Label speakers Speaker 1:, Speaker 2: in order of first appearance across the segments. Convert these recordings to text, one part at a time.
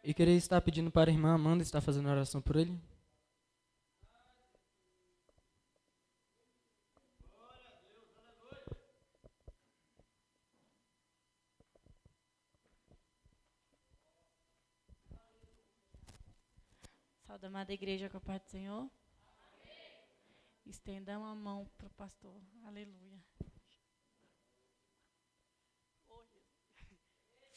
Speaker 1: E queria estar pedindo para a irmã Amanda estar fazendo oração por ele.
Speaker 2: Saúde, amada igreja, com a paz do Senhor. Estendam a mão para o pastor. Aleluia.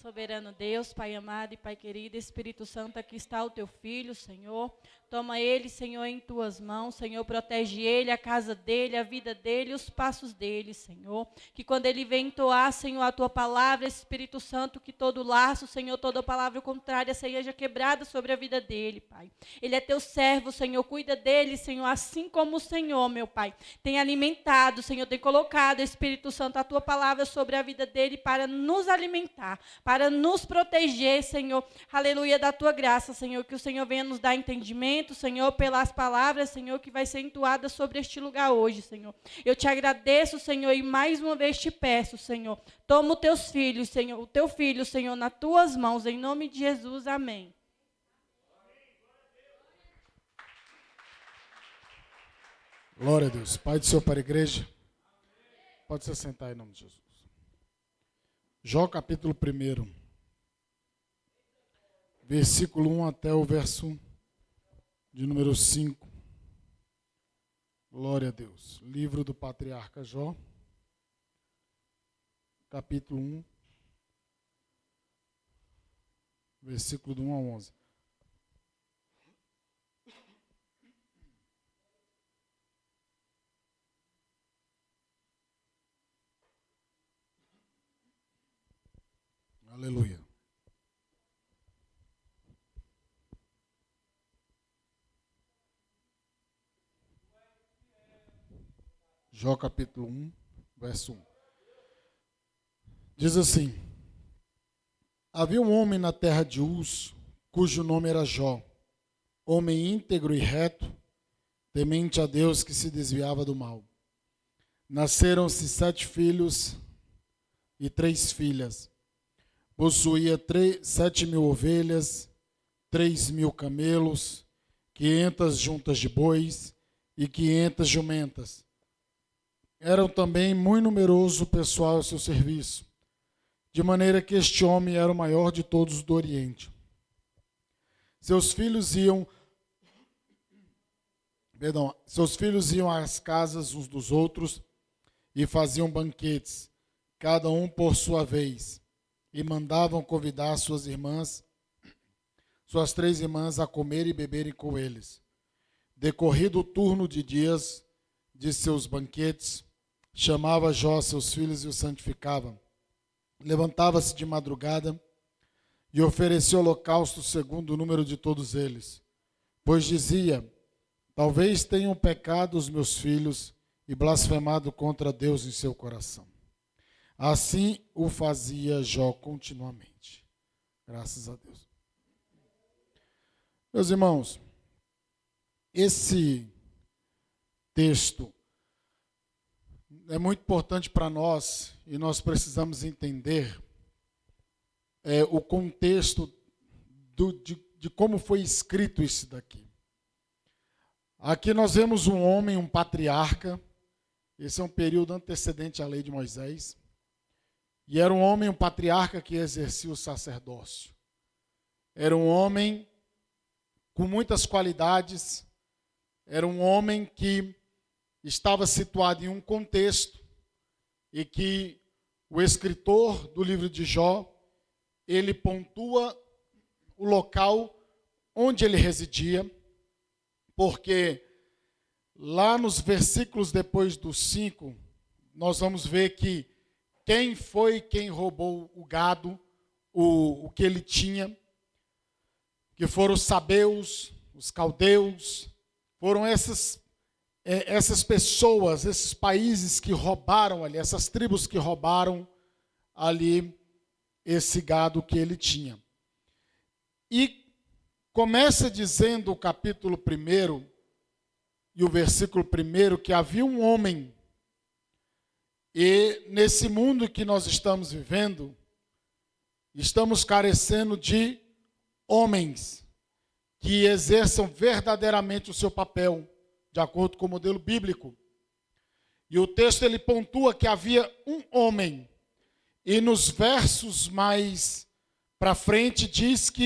Speaker 2: Soberano Deus, Pai amado e Pai querido, Espírito Santo, aqui está o teu filho, Senhor. Toma ele, Senhor, em tuas mãos, Senhor, protege ele, a casa dele, a vida dele, os passos dele, Senhor. Que quando ele vem entoar, Senhor, a tua palavra, Espírito Santo, que todo laço, Senhor, toda palavra contrária seja quebrada sobre a vida dele, Pai. Ele é teu servo, Senhor, cuida dele, Senhor, assim como o Senhor, meu Pai, tem alimentado, Senhor, tem colocado, Espírito Santo, a tua palavra sobre a vida dele para nos alimentar, para nos proteger, Senhor, aleluia, da tua graça, Senhor, que o Senhor venha nos dar entendimento, Senhor, pelas palavras, Senhor, que vai ser entoada sobre este lugar hoje, Senhor. Eu te agradeço, Senhor, e mais uma vez te peço, Senhor, toma os teus filhos, Senhor, o teu filho, Senhor, nas tuas mãos, em nome de Jesus, amém.
Speaker 3: Glória a Deus. Pai do Senhor para a igreja. Pode se sentar em nome de Jesus. Jó capítulo 1. Versículo 1 até o verso de número 5. Glória a Deus. Livro do patriarca Jó. Capítulo 1. Versículo do 1 a 11. Aleluia. Jó capítulo 1, verso 1. Diz assim: havia um homem na terra de Uz, cujo nome era Jó, homem íntegro e reto, temente a Deus, que se desviava do mal. Nasceram-se 7 filhos e 3 filhas. Possuía 7.000 ovelhas, 3.000 camelos, 500 juntas de bois e 500 jumentas. Era também muito numeroso o pessoal ao seu serviço, de maneira que este homem era o maior de todos do Oriente. Seus filhos iam às casas uns dos outros e faziam banquetes, cada um por sua vez, e mandavam convidar suas 3 irmãs, a comer e beberem com eles. Decorrido o turno de dias de seus banquetes, chamava Jó seus filhos e os santificava. Levantava-se de madrugada e oferecia holocausto segundo o número de todos eles. Pois dizia: talvez tenham pecado os meus filhos e blasfemado contra Deus em seu coração. Assim o fazia Jó continuamente. Graças a Deus. Meus irmãos, esse texto é muito importante para nós e nós precisamos entender o contexto de como foi escrito isso daqui. Aqui nós vemos um homem, um patriarca. Esse é um período antecedente à lei de Moisés. E era um homem, um patriarca que exercia o sacerdócio. Era um homem com muitas qualidades. Era um homem que estava situado em um contexto e que o escritor do livro de Jó, ele pontua o local onde ele residia, porque lá nos versículos depois dos 5, nós vamos ver que quem roubou o gado, o que ele tinha, que foram os sabeus, os caldeus, foram essas pessoas, esses países que roubaram ali, essas tribos que roubaram ali esse gado que ele tinha. E começa dizendo o capítulo 1 e o versículo 1 que havia um homem. E nesse mundo que nós estamos vivendo, estamos carecendo de homens que exerçam verdadeiramente o seu papel, de acordo com o modelo bíblico. E o texto ele pontua que havia um homem. E nos versos mais para frente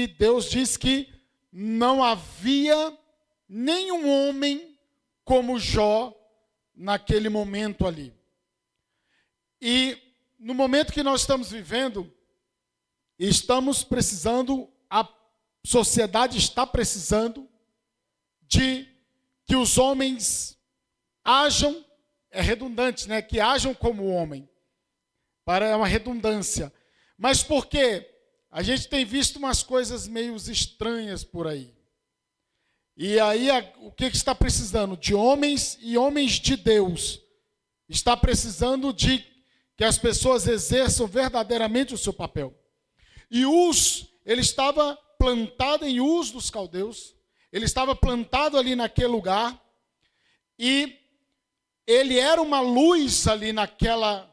Speaker 3: Deus diz que não havia nenhum homem como Jó naquele momento ali. E no momento que nós estamos vivendo, estamos precisando, a sociedade está precisando de que os homens ajam, é redundante, né? Que ajam como homem. É uma redundância. Mas por quê? A gente tem visto umas coisas meio estranhas por aí. E aí, o que está precisando? De homens e homens de Deus. Está precisando de que as pessoas exerçam verdadeiramente o seu papel. E ele estava plantado em Uz dos caldeus. Ele estava plantado ali naquele lugar. E ele era uma luz ali naquela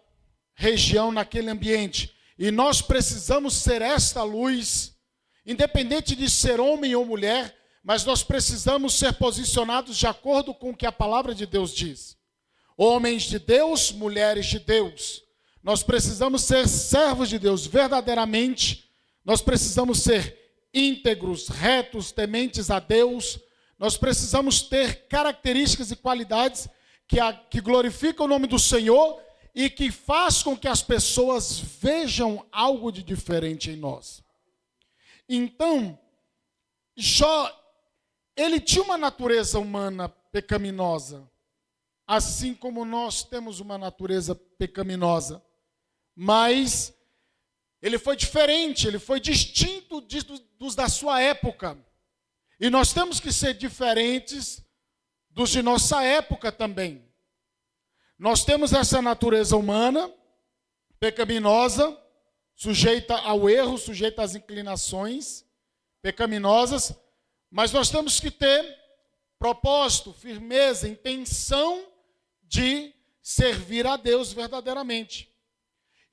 Speaker 3: região, naquele ambiente. E nós precisamos ser esta luz, independente de ser homem ou mulher, mas nós precisamos ser posicionados de acordo com o que a palavra de Deus diz. Homens de Deus, mulheres de Deus. Nós precisamos ser servos de Deus verdadeiramente. Nós precisamos ser íntegros, retos, tementes a Deus. Nós precisamos ter características e qualidades que glorificam o nome do Senhor e que faz com que as pessoas vejam algo de diferente em nós. Então, Jó, ele tinha uma natureza humana pecaminosa, assim como nós temos uma natureza pecaminosa, mas ele foi diferente, ele foi distinto dos da sua época. E nós temos que ser diferentes dos de nossa época também. Nós temos essa natureza humana, pecaminosa, sujeita ao erro, sujeita às inclinações pecaminosas, mas nós temos que ter propósito, firmeza, intenção de servir a Deus verdadeiramente.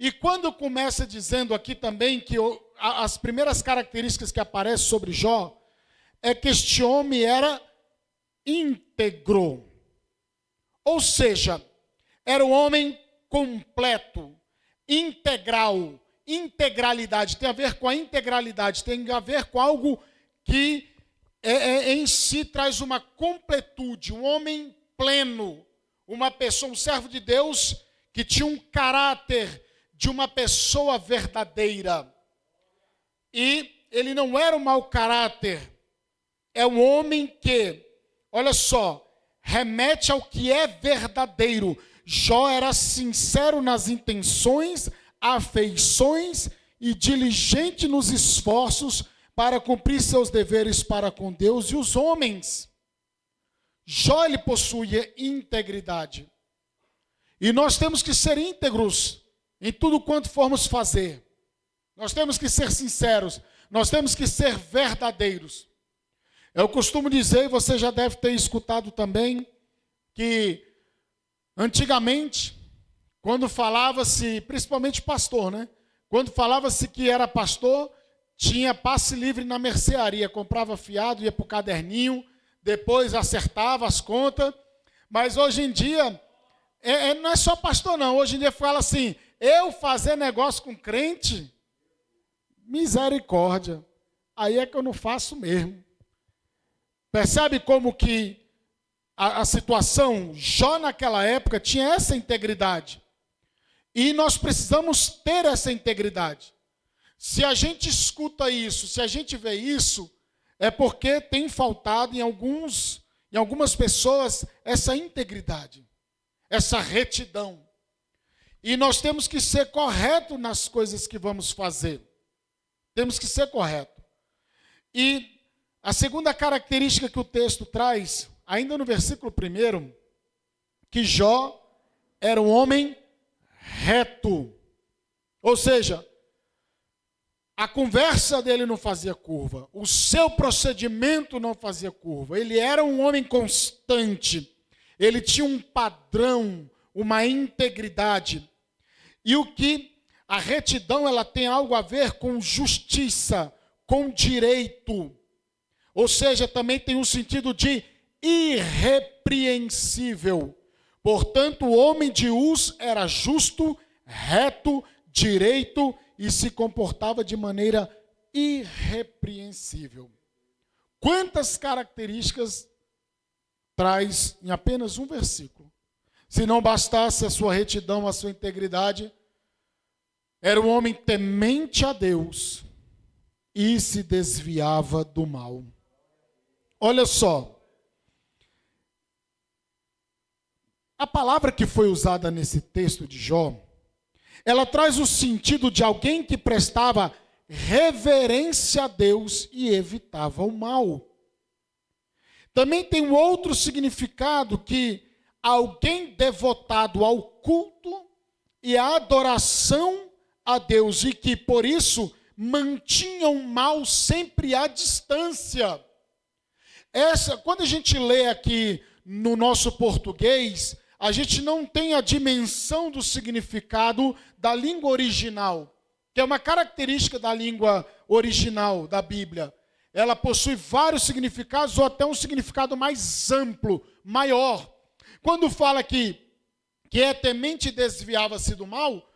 Speaker 3: E quando começa dizendo aqui também que as primeiras características que aparecem sobre Jó é que este homem era íntegro. Ou seja, era um homem completo, integral. Integralidade tem a ver com a integralidade, tem a ver com algo que em si traz uma completude, um homem pleno, uma pessoa, um servo de Deus que tinha um caráter de uma pessoa verdadeira. E ele não era um mau caráter, é um homem que, olha só, remete ao que é verdadeiro. Jó era sincero nas intenções, afeições e diligente nos esforços para cumprir seus deveres para com Deus e os homens. Jó, ele possuía integridade. E nós temos que ser íntegros em tudo quanto formos fazer. Nós temos que ser sinceros, nós temos que ser verdadeiros. Eu costumo dizer, e você já deve ter escutado também, que antigamente, quando falava-se, principalmente pastor, né? Quando falava-se que era pastor, tinha passe livre na mercearia, comprava fiado, ia para o caderninho, depois acertava as contas. Mas hoje em dia, não é só pastor não, hoje em dia fala assim, eu fazer negócio com crente, misericórdia, aí é que eu não faço mesmo. Percebe como que a situação, Jó naquela época tinha essa integridade. E nós precisamos ter essa integridade. Se a gente escuta isso, se a gente vê isso, é porque tem faltado em algumas pessoas essa integridade, essa retidão. E nós temos que ser corretos nas coisas que vamos fazer. Temos que ser corretos. E a segunda característica que o texto traz, ainda no versículo 1, que Jó era um homem reto. Ou seja, a conversa dele não fazia curva, o seu procedimento não fazia curva. Ele era um homem constante, ele tinha um padrão, uma integridade. E a retidão, ela tem algo a ver com justiça, com direito. Ou seja, também tem um sentido de irrepreensível. Portanto, o homem de Uz era justo, reto, direito e se comportava de maneira irrepreensível. Quantas características traz em apenas um versículo? Se não bastasse a sua retidão, a sua integridade, era um homem temente a Deus e se desviava do mal. Olha só. A palavra que foi usada nesse texto de Jó, ela traz o sentido de alguém que prestava reverência a Deus e evitava o mal. Também tem um outro significado, que alguém devotado ao culto e à adoração a Deus e que por isso mantinha o mal sempre à distância. Quando a gente lê aqui no nosso português, a gente não tem a dimensão do significado da língua original, que é uma característica da língua original da Bíblia. Ela possui vários significados ou até um significado mais amplo, maior. Quando fala que é temente e desviava-se do mal,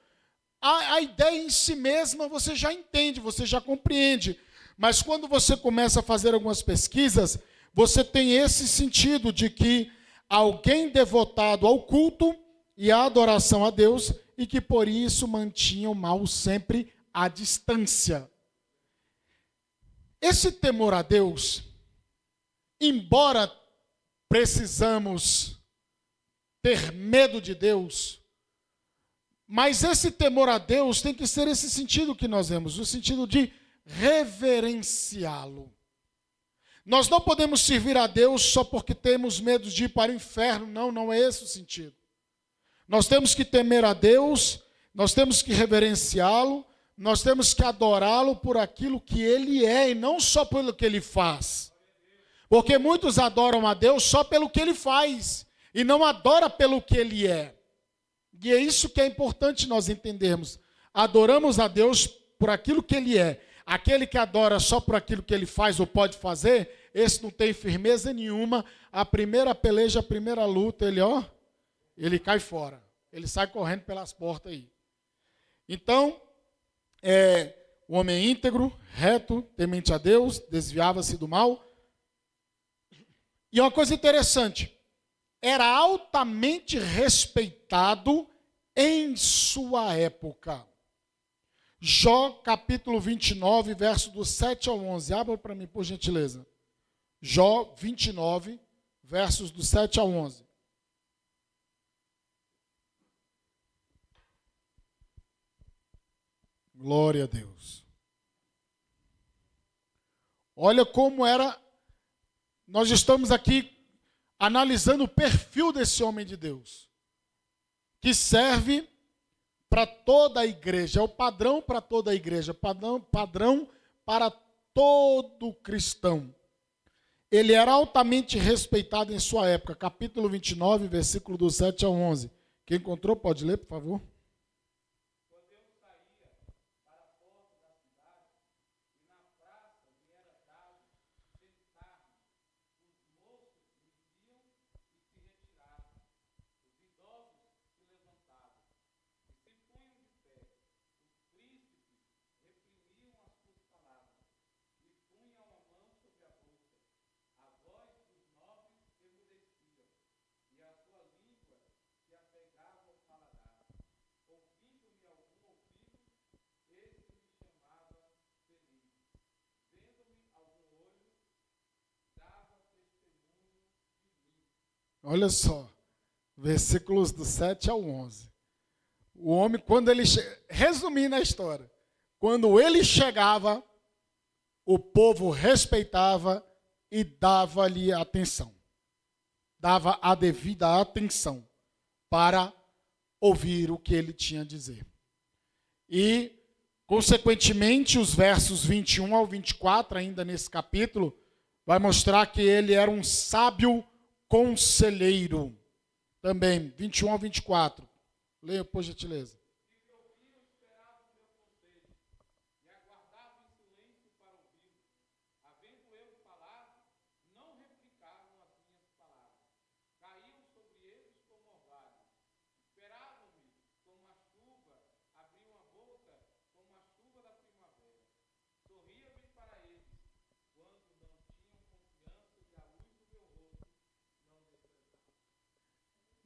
Speaker 3: a ideia em si mesma você já entende, você já compreende. Mas quando você começa a fazer algumas pesquisas, você tem esse sentido de que alguém devotado ao culto e à adoração a Deus e que por isso mantinha o mal sempre à distância. Esse temor a Deus, embora precisamos ter medo de Deus, mas esse temor a Deus tem que ser esse sentido que nós vemos, o sentido de reverenciá-lo. Nós não podemos servir a Deus só porque temos medo de ir para o inferno. Não é esse o sentido. Nós temos que temer a Deus, nós temos que reverenciá-lo, nós temos que adorá-lo por aquilo que Ele é e não só pelo que Ele faz. Porque muitos adoram a Deus só pelo que Ele faz e não adoram pelo que Ele é. E é isso que é importante nós entendermos. Adoramos a Deus por aquilo que Ele é. Aquele que adora só por aquilo que ele faz ou pode fazer, esse não tem firmeza nenhuma. A primeira peleja, a primeira luta, ele cai fora. Ele sai correndo pelas portas aí. Então, o homem íntegro, reto, temente a Deus, desviava-se do mal. E uma coisa interessante, era altamente respeitado em sua época. Jó, capítulo 29, verso do 7 ao 11. Abra para mim, por gentileza. Jó 29, versos do 7 ao 11. Glória a Deus. Olha como era. Nós estamos aqui analisando o perfil desse homem de Deus, que serve para toda a igreja, é o padrão para toda a igreja, padrão para todo cristão. Ele era altamente respeitado em sua época. Capítulo 29, versículo do 7 ao 11. Quem encontrou, pode ler, por favor. Olha só, versículos do 7 ao 11. O homem, quando ele... Resumindo a história. Quando ele chegava, o povo respeitava e dava-lhe atenção. Dava a devida atenção para ouvir o que ele tinha a dizer. E, consequentemente, os versos 21 ao 24, ainda nesse capítulo, vai mostrar que ele era um sábio conselheiro. Também, 21 ao 24. Leia, por gentileza.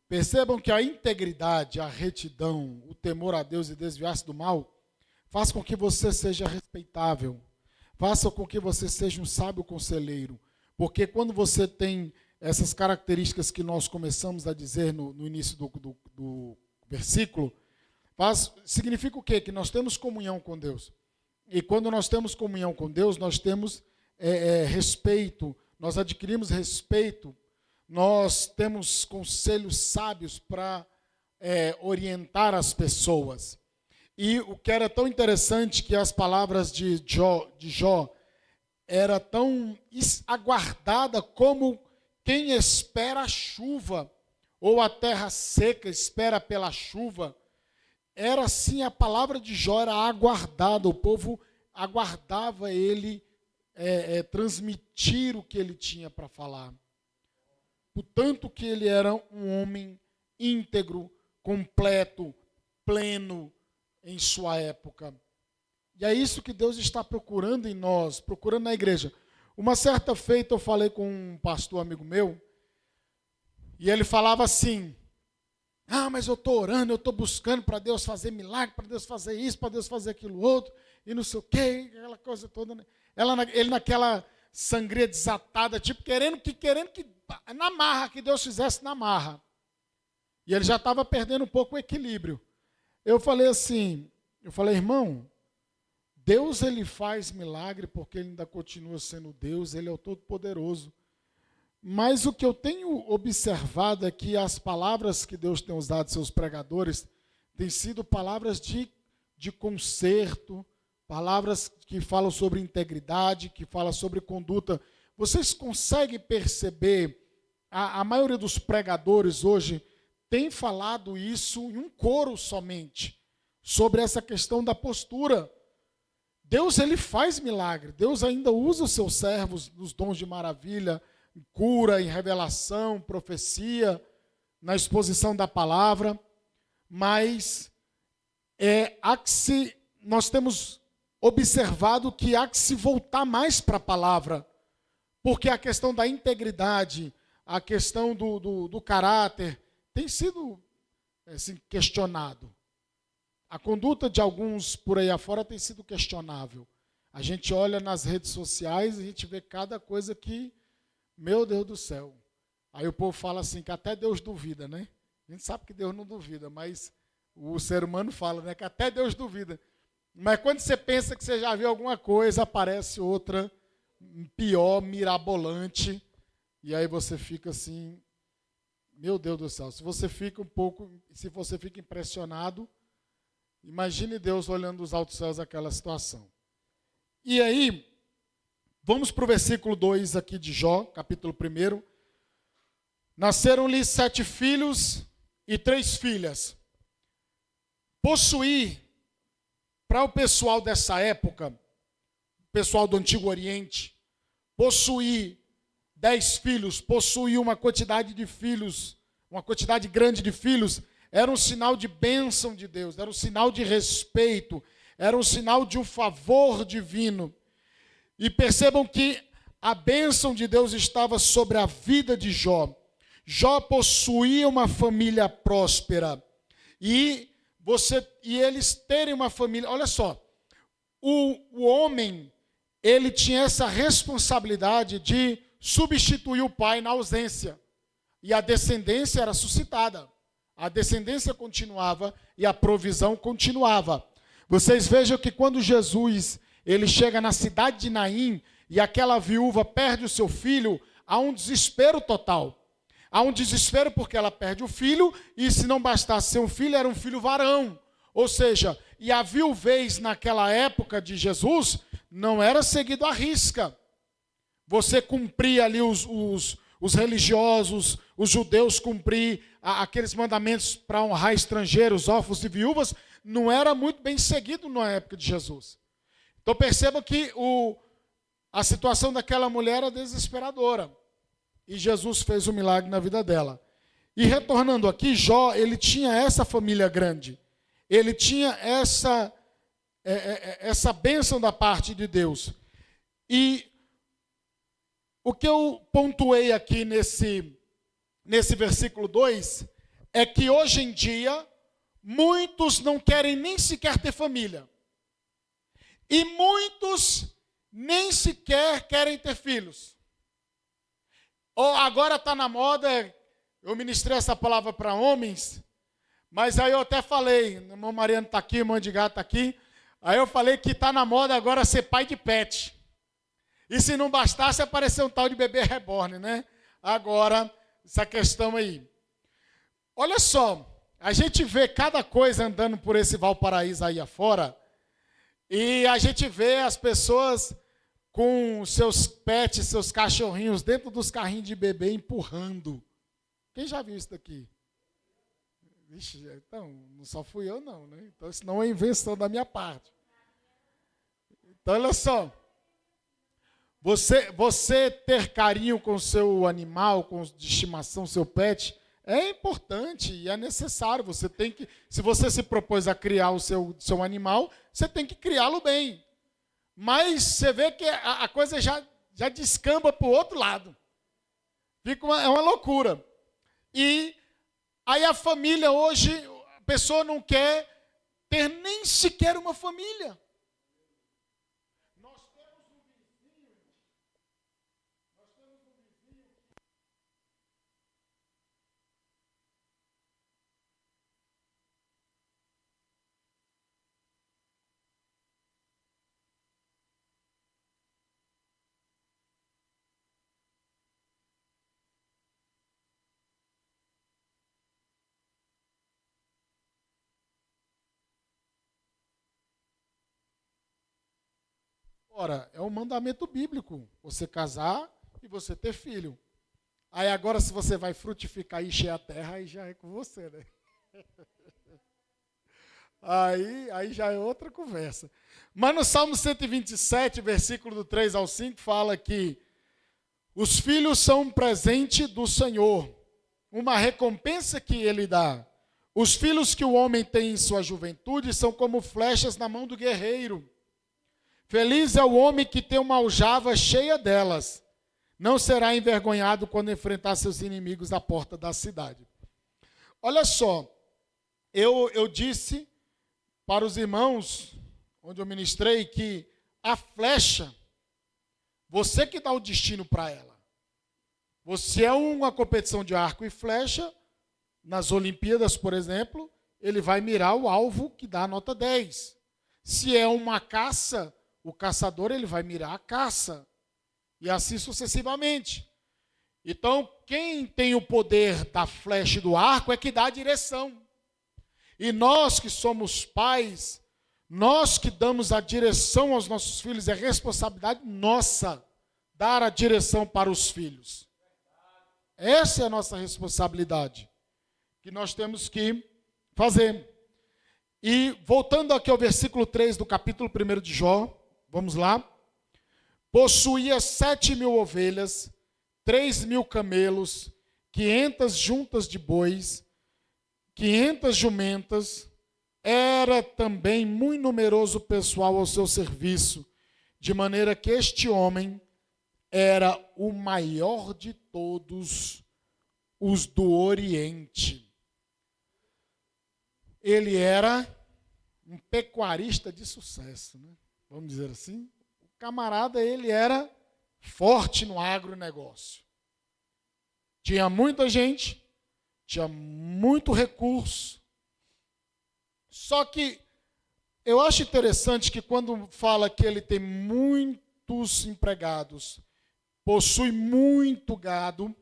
Speaker 3: Percebam que a integridade, a retidão, o temor a Deus e desviar-se do mal, faz com que você seja respeitável, faça com que você seja um sábio conselheiro, porque quando você tem essas características que nós começamos a dizer no início do versículo, significa o quê? Que nós temos comunhão com Deus. E quando nós temos comunhão com Deus, nós temos respeito, nós adquirimos respeito, nós temos conselhos sábios para orientar as pessoas. E o que era tão interessante que as palavras de Jó era tão aguardada como quem espera a chuva, ou a terra seca espera pela chuva. Era assim, a palavra de Jó era aguardada, o povo aguardava ele transmitir o que ele tinha para falar. Portanto que ele era um homem íntegro, completo, pleno em sua época. E é isso que Deus está procurando em nós, procurando na igreja. Uma certa feita eu falei com um pastor amigo meu, e ele falava assim: mas eu estou orando, eu estou buscando para Deus fazer milagre, para Deus fazer isso, para Deus fazer aquilo outro, e não sei o quê, aquela coisa toda. Né? Ele naquela sangria desatada, tipo, querendo que na marra, que Deus fizesse na marra. E ele já estava perdendo um pouco o equilíbrio. Eu falei assim, irmão, Deus ele faz milagre porque ele ainda continua sendo Deus, ele é o Todo-Poderoso. Mas o que eu tenho observado é que as palavras que Deus tem usado seus pregadores têm sido palavras de conserto, palavras que falam sobre integridade, que falam sobre conduta. Vocês conseguem perceber, a maioria dos pregadores hoje tem falado isso em um coro somente, sobre essa questão da postura. Deus ele faz milagre, Deus ainda usa os seus servos nos dons de maravilha, em cura, em revelação, profecia, na exposição da palavra, mas nós temos observado que há que se voltar mais para a palavra, porque a questão da integridade, a questão do caráter, tem sido assim, questionado. A conduta de alguns por aí afora tem sido questionável. A gente olha nas redes sociais e a gente vê cada coisa que, meu Deus do céu. Aí o povo fala assim, que até Deus duvida, né? A gente sabe que Deus não duvida, mas o ser humano fala, né, que até Deus duvida. Mas quando você pensa que você já viu alguma coisa, aparece outra pior, mirabolante, e aí você fica assim, meu Deus do céu. Se você fica impressionado, imagine Deus olhando dos altos céus aquela situação. E aí, vamos para o versículo 2 aqui de Jó, capítulo 1. Nasceram-lhe 7 filhos e 3 filhas. Possuir, para o pessoal dessa época, o pessoal do Antigo Oriente, possuir 10 filhos, possuir uma quantidade de filhos, uma quantidade grande de filhos, era um sinal de bênção de Deus, era um sinal de respeito, era um sinal de um favor divino. E percebam que a bênção de Deus estava sobre a vida de Jó. Jó possuía uma família próspera. E eles terem uma família... Olha só, o homem, ele tinha essa responsabilidade de substituir o pai na ausência. E a descendência era suscitada. A descendência continuava e a provisão continuava. Vocês vejam que quando Jesus ele chega na cidade de Naim e aquela viúva perde o seu filho, há um desespero total. Há um desespero porque ela perde o filho e se não bastasse ser um filho, era um filho varão. Ou seja, e a viuvez naquela época de Jesus não era seguido à risca. Você cumpria ali os religiosos, os judeus cumprir aqueles mandamentos para honrar estrangeiros, órfãos e viúvas, não era muito bem seguido na época de Jesus. Então perceba que a situação daquela mulher era desesperadora. E Jesus fez um milagre na vida dela. E retornando aqui, Jó, ele tinha essa família grande. Ele tinha essa bênção da parte de Deus. E o que eu pontuei aqui nesse versículo 2 é que hoje em dia, muitos não querem nem sequer ter família. E muitos nem sequer querem ter filhos. Ou agora está na moda, eu ministrei essa palavra para homens, mas aí eu até falei, o irmão Mariano está aqui, o irmão Edgar está aqui, aí eu falei que está na moda agora ser pai de pet. E se não bastasse aparecer um tal de bebê reborn, né? Agora, essa questão aí. Olha só, a gente vê cada coisa andando por esse Valparaíso aí afora, e a gente vê as pessoas com seus pets, seus cachorrinhos dentro dos carrinhos de bebê empurrando. Quem já viu isso daqui? Vixe, então, não só fui eu não, né? Então, isso não é invenção da minha parte. Então, olha só. Você ter carinho com o seu animal, de estimação, seu pet, é importante e é necessário. Você tem que, se você se propôs a criar o seu animal, você tem que criá-lo bem. Mas você vê que a coisa já descamba para o outro lado. É uma loucura. E aí a família hoje, a pessoa não quer ter nem sequer uma família. Ora, é um mandamento bíblico, você casar e você ter filho. Aí agora, se você vai frutificar e encher a terra, aí já é com você, né? Aí já é outra conversa. Mas no Salmo 127, versículo do 3 ao 5, fala que os filhos são um presente do Senhor, uma recompensa que Ele dá. Os filhos que o homem tem em sua juventude são como flechas na mão do guerreiro. Feliz é o homem que tem uma aljava cheia delas. Não será envergonhado quando enfrentar seus inimigos à porta da cidade. Olha só, eu disse para os irmãos, onde eu ministrei, que a flecha, você que dá o destino para ela. Você é uma competição de arco e flecha, nas Olimpíadas, por exemplo, ele vai mirar o alvo que dá a nota 10. Se é uma caça, o caçador ele vai mirar a caça. E assim sucessivamente. Então, quem tem o poder da flecha e do arco é que dá a direção. E nós que somos pais, nós que damos a direção aos nossos filhos, é responsabilidade nossa dar a direção para os filhos. Essa é a nossa responsabilidade, que nós temos que fazer. E voltando aqui ao versículo 3 do capítulo 1 de Jó, vamos lá. Possuía 7.000 ovelhas, 3.000 camelos, 500 juntas de bois, 500 jumentas. Era também muito numeroso pessoal ao seu serviço, de maneira que este homem era o maior de todos os do Oriente. Ele era um pecuarista de sucesso, né? Vamos dizer assim. O camarada, ele era forte no agronegócio. Tinha muita gente, tinha muito recurso. Só que eu acho interessante que quando fala que ele tem muitos empregados, possui muito gado,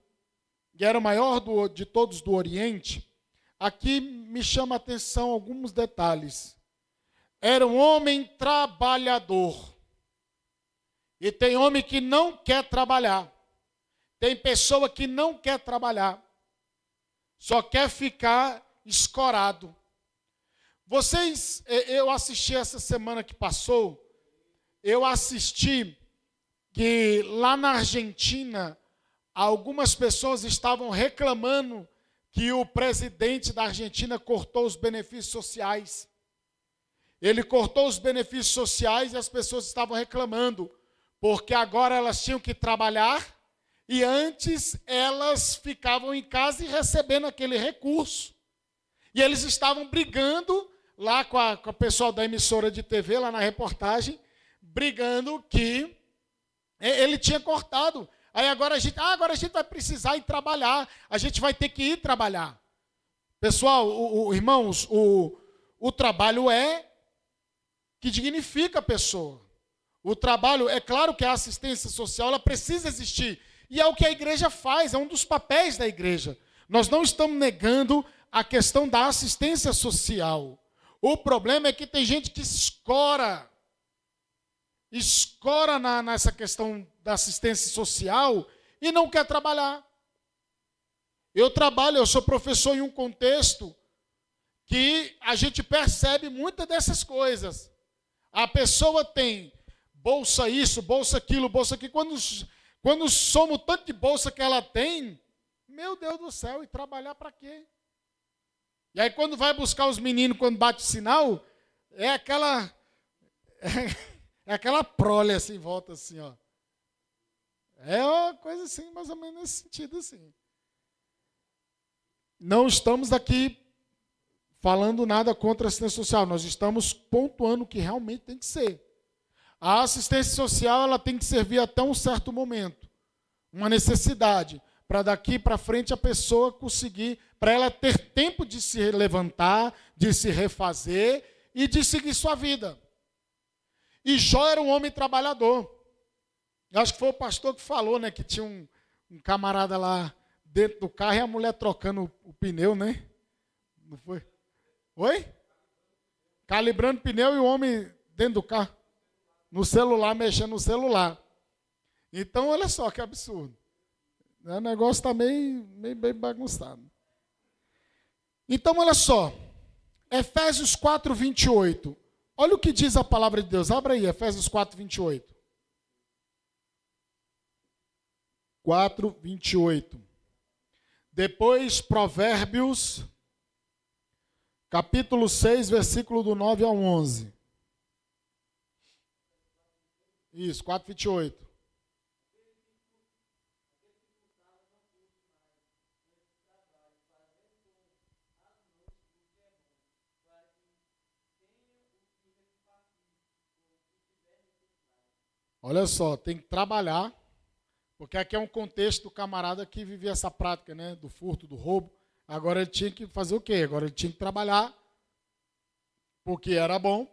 Speaker 3: e era o maior de todos do Oriente, aqui me chama a atenção alguns detalhes. Era um homem trabalhador. E tem homem que não quer trabalhar. Tem pessoa que não quer trabalhar. Só quer ficar escorado. Eu assisti essa semana que passou, eu assisti que lá na Argentina, algumas pessoas estavam reclamando que o presidente da Argentina cortou os benefícios sociais. Ele cortou os benefícios sociais e as pessoas estavam reclamando, porque agora elas tinham que trabalhar e antes elas ficavam em casa e recebendo aquele recurso E eles estavam brigando lá com o pessoal da emissora de TV, lá na reportagem, brigando que ele tinha cortado. Aí agora a gente vai precisar ir trabalhar, a gente vai ter que ir trabalhar. Pessoal, irmãos, o trabalho é que dignifica a pessoa. O trabalho, é claro que a assistência social, ela precisa existir. E é o que a igreja faz, é um dos papéis da igreja. Nós não estamos negando a questão da assistência social. O problema é que tem gente que escora nessa questão da assistência social e não quer trabalhar. Eu sou professor em um contexto que a gente percebe muitas dessas coisas. A pessoa tem bolsa isso, bolsa aquilo. Quando soma o tanto de bolsa que ela tem, meu Deus do céu, e trabalhar para quê? E aí quando vai buscar os meninos, quando bate o sinal, é aquela prole assim, volta assim, ó. É uma coisa assim, mais ou menos nesse sentido assim. Não estamos aqui falando nada contra a assistência social, nós estamos pontuando o que realmente tem que ser. A assistência social, ela tem que servir até um certo momento, uma necessidade, para daqui para frente a pessoa conseguir, para ela ter tempo de se levantar, de se refazer e de seguir sua vida. E Jó era um homem trabalhador. Eu acho que foi o pastor que falou, né, que tinha um camarada lá dentro do carro e a mulher trocando o pneu, né? Não foi? Oi? Calibrando pneu e o homem dentro do carro, no celular, mexendo no celular. Então, olha só que absurdo. O negócio está meio bagunçado. Então, olha só. Efésios 4, 28. Olha o que diz a palavra de Deus. Abra aí, Efésios 4, 28. 4, 28. Depois, Provérbios, capítulo 6, versículo do 9 ao 11. Isso, 4, 28. Olha só, tem que trabalhar, porque aqui é um contexto do camarada que vivia essa prática, né, do furto, do roubo. Agora ele tinha que fazer o quê? Agora ele tinha que trabalhar, porque era bom,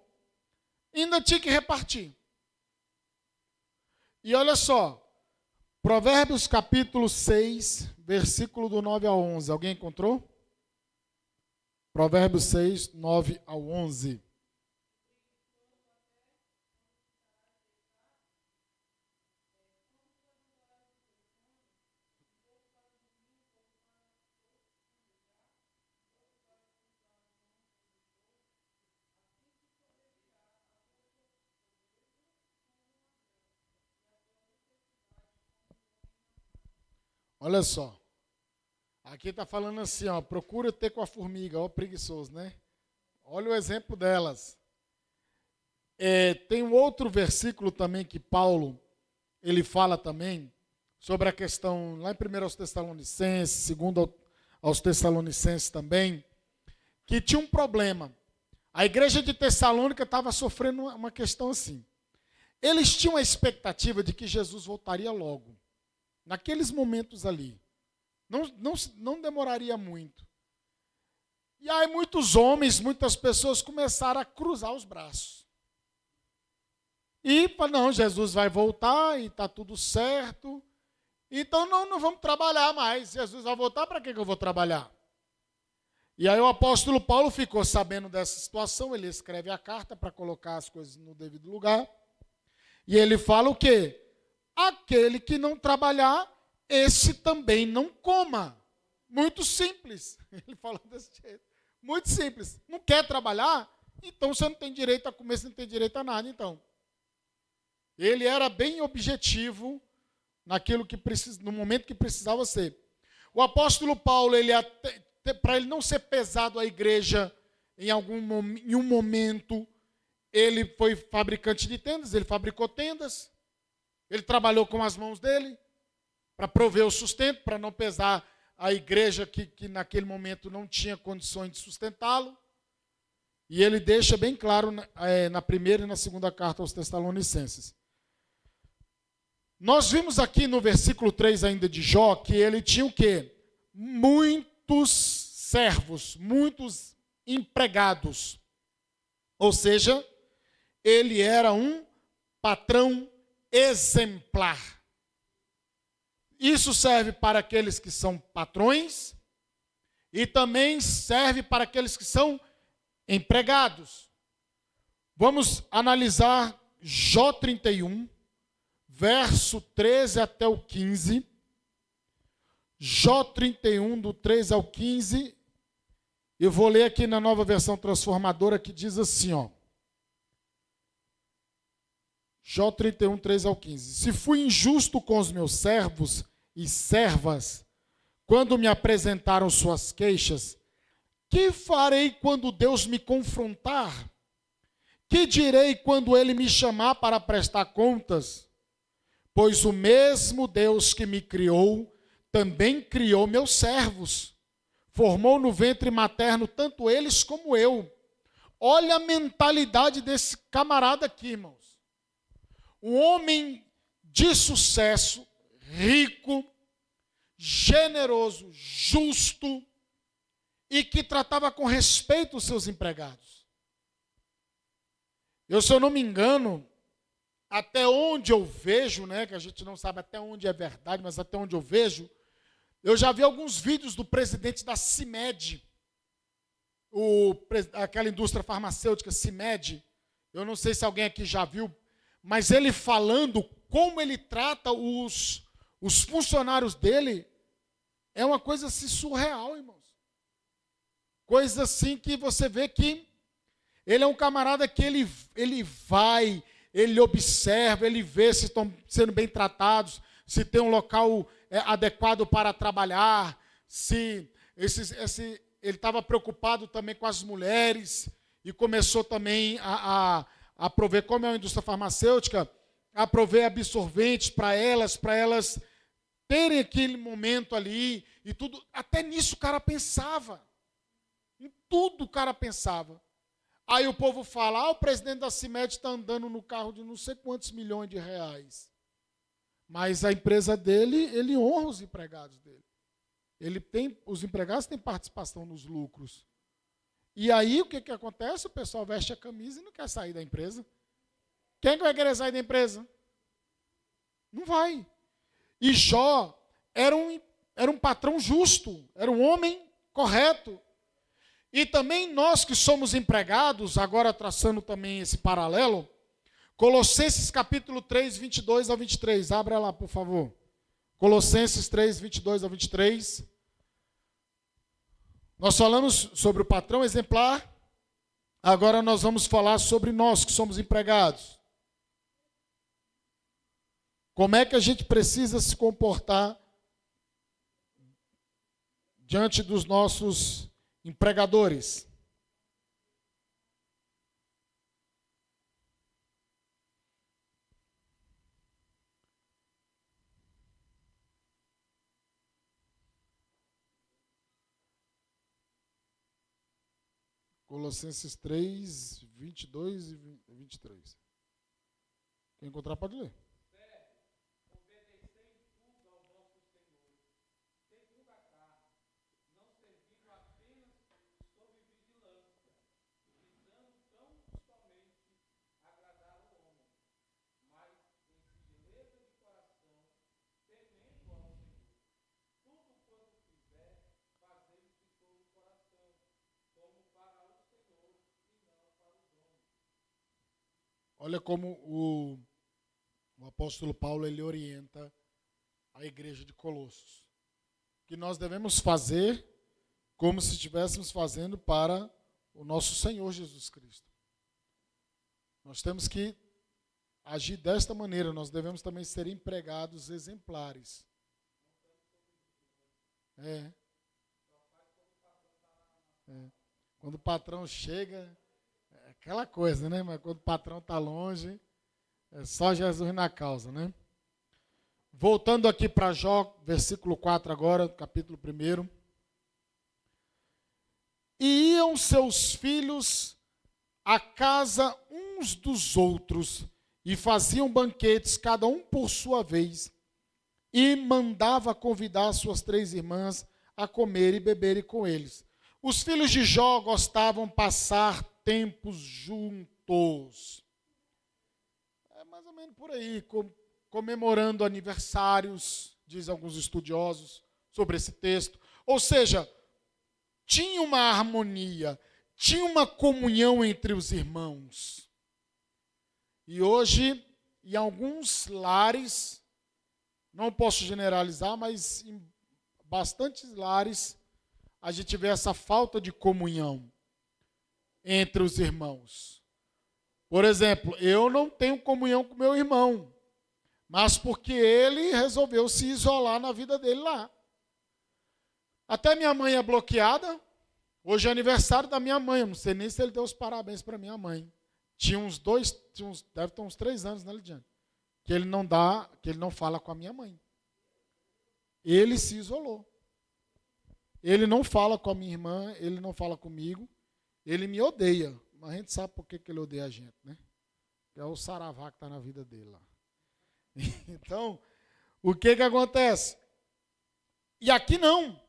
Speaker 3: e ainda tinha que repartir. E olha só, Provérbios capítulo 6, versículo do 9 ao 11. Alguém encontrou? Provérbios 6, 9 ao 11. Olha só, aqui está falando assim, ó, procura ter com a formiga, ó, preguiçoso, né? Olha o exemplo delas. Tem um outro versículo também que Paulo, ele fala também sobre a questão, lá em 1 aos Tessalonicenses, 2 aos Tessalonicenses também, que tinha um problema. A igreja de Tessalônica estava sofrendo uma questão assim. Eles tinham a expectativa de que Jesus voltaria logo. Naqueles momentos ali. Não demoraria muito. E aí muitos homens, muitas pessoas começaram a cruzar os braços. E falaram, não, Jesus vai voltar e está tudo certo. Então não vamos trabalhar mais. Jesus vai voltar, para que eu vou trabalhar? E aí o apóstolo Paulo ficou sabendo dessa situação, ele escreve a carta para colocar as coisas no devido lugar. E ele fala o quê? Aquele que não trabalhar, esse também não coma. Muito simples. Ele fala desse jeito. Muito simples. Não quer trabalhar? Então você não tem direito a comer, você não tem direito a nada, então. Ele era bem objetivo no momento que precisava ser. O apóstolo Paulo, para ele não ser pesado à igreja em um momento, ele foi fabricante de tendas, ele fabricou tendas. Ele trabalhou com as mãos dele para prover o sustento, para não pesar a igreja que naquele momento não tinha condições de sustentá-lo. E ele deixa bem claro na primeira e na segunda carta aos Tessalonicenses. Nós vimos aqui no versículo 3 ainda de Jó que ele tinha o quê? Muitos servos, muitos empregados. Ou seja, ele era um patrão exemplar. Isso serve para aqueles que são patrões e também serve para aqueles que são empregados. Vamos analisar Jó 31, verso 13 até o 15. Jó 31, do 13 ao 15. Eu vou ler aqui na Nova Versão Transformadora, que diz assim, ó. Jó 31, 13 ao 15. Se fui injusto com os meus servos e servas, quando me apresentaram suas queixas, que farei quando Deus me confrontar? Que direi quando ele me chamar para prestar contas? Pois o mesmo Deus que me criou, também criou meus servos. Formou no ventre materno tanto eles como eu. Olha a mentalidade desse camarada aqui, irmãos. Um homem de sucesso, rico, generoso, justo e que tratava com respeito os seus empregados. Se eu não me engano, até onde eu vejo, né, que a gente não sabe até onde é verdade, mas até onde eu vejo, eu já vi alguns vídeos do presidente da CIMED, aquela indústria farmacêutica CIMED. Eu não sei se alguém aqui já viu, mas ele falando como ele trata os funcionários dele, é uma coisa assim surreal, irmãos. Coisa assim que você vê que ele é um camarada que ele vai, ele observa, ele vê se estão sendo bem tratados, se tem um local adequado para trabalhar, se ele estava preocupado também com as mulheres e começou também a prover, como é uma indústria farmacêutica, a prover absorventes para elas terem aquele momento ali e tudo. Até nisso o cara pensava. Em tudo o cara pensava. Aí o povo fala, o presidente da CIMED está andando no carro de não sei quantos milhões de reais. Mas a empresa dele, ele honra os empregados dele. Os empregados têm participação nos lucros. E aí o que acontece? O pessoal veste a camisa e não quer sair da empresa. Quem vai querer sair da empresa? Não vai. E Jó era um patrão justo, era um homem correto. E também nós que somos empregados, agora traçando também esse paralelo, Colossenses capítulo 3, 22 ao 23. Abra lá, por favor. Colossenses 3, 22 ao 23. Nós falamos sobre o patrão exemplar. Agora nós vamos falar sobre nós que somos empregados. Como é que a gente precisa se comportar diante dos nossos empregadores? Colossenses 3, 22 e 23. Quem encontrar pode ler. Olha como o apóstolo Paulo ele orienta a igreja de Colossos. Que nós devemos fazer como se estivéssemos fazendo para o nosso Senhor Jesus Cristo. Nós temos que agir desta maneira, nós devemos também ser empregados exemplares. Quando o patrão chega, é aquela coisa, né? Mas quando o patrão está longe, é só Jesus na causa, né? voltando aqui para Jó, versículo 4 agora, capítulo 1. E iam seus filhos à casa uns dos outros, e faziam banquetes, cada um por sua vez, e mandava convidar suas 3 irmãs a comer e beberem com eles. Os filhos de Jó gostavam de passar tempos juntos. É mais ou menos por aí, comemorando aniversários, diz alguns estudiosos sobre esse texto. Ou seja, tinha uma harmonia, tinha uma comunhão entre os irmãos. E hoje, em alguns lares, não posso generalizar, mas em bastantes lares, a gente vê essa falta de comunhão entre os irmãos. Por exemplo, eu não tenho comunhão com meu irmão, mas porque ele resolveu se isolar na vida dele lá. Até minha mãe é bloqueada. Hoje é aniversário da minha mãe, eu não sei nem se ele deu os parabéns para minha mãe. Deve ter uns 3 anos, né, Lidiane? Que ele não fala com a minha mãe. Ele se isolou. Ele não fala com a minha irmã, ele não fala comigo, ele me odeia. Mas a gente sabe por que ele odeia a gente, né? É o saravá que está na vida dele lá. Então, o que acontece? E aqui não.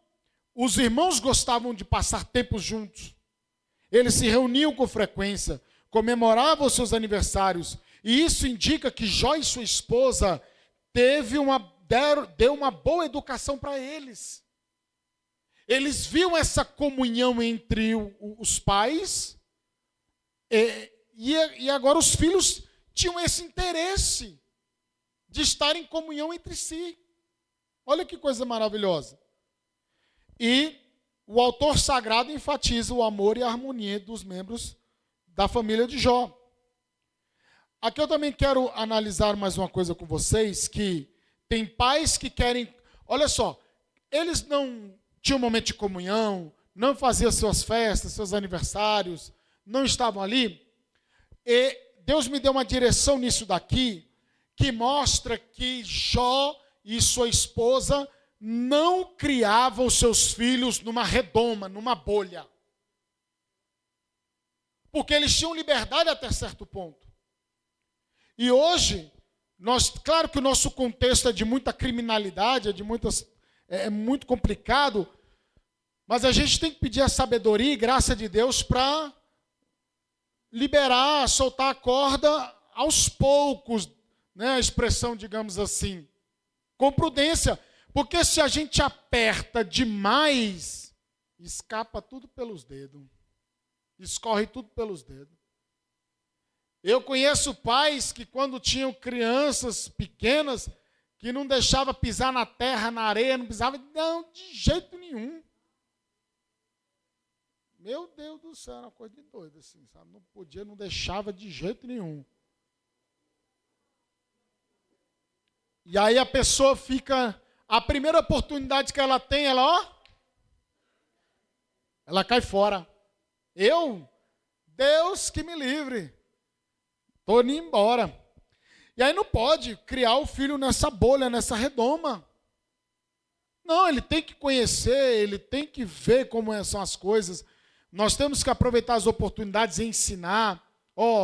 Speaker 3: Os irmãos gostavam de passar tempo juntos. Eles se reuniam com frequência, comemoravam os seus aniversários. E isso indica que Jó e sua esposa deu uma boa educação para eles. Eles viam essa comunhão entre os pais e agora os filhos tinham esse interesse de estar em comunhão entre si. Olha que coisa maravilhosa. E o autor sagrado enfatiza o amor e a harmonia dos membros da família de Jó. Aqui eu também quero analisar mais uma coisa com vocês, que tem pais que querem... Olha só, eles não tinham um momento de comunhão, não faziam suas festas, seus aniversários, não estavam ali. E Deus me deu uma direção nisso daqui, que mostra que Jó e sua esposa não criavam os seus filhos numa redoma, numa bolha. Porque eles tinham liberdade até certo ponto. E hoje, claro que o nosso contexto é de muita criminalidade, é muito complicado, mas a gente tem que pedir a sabedoria e graça de Deus para liberar, soltar a corda aos poucos, né, a expressão, digamos assim, com prudência, porque se a gente aperta demais, escapa tudo pelos dedos, escorre tudo pelos dedos. Eu conheço pais que quando tinham crianças pequenas, que não deixava pisar na terra, na areia, não pisava, não, de jeito nenhum. Meu Deus do céu, era uma coisa de doido, assim, sabe? Não podia, não deixava de jeito nenhum. E aí a pessoa fica, a primeira oportunidade que ela tem, ela cai fora. Deus que me livre. Estou indo embora. E aí não pode criar o filho nessa bolha, nessa redoma. Não, ele tem que conhecer, ele tem que ver como são as coisas. Nós temos que aproveitar as oportunidades e ensinar.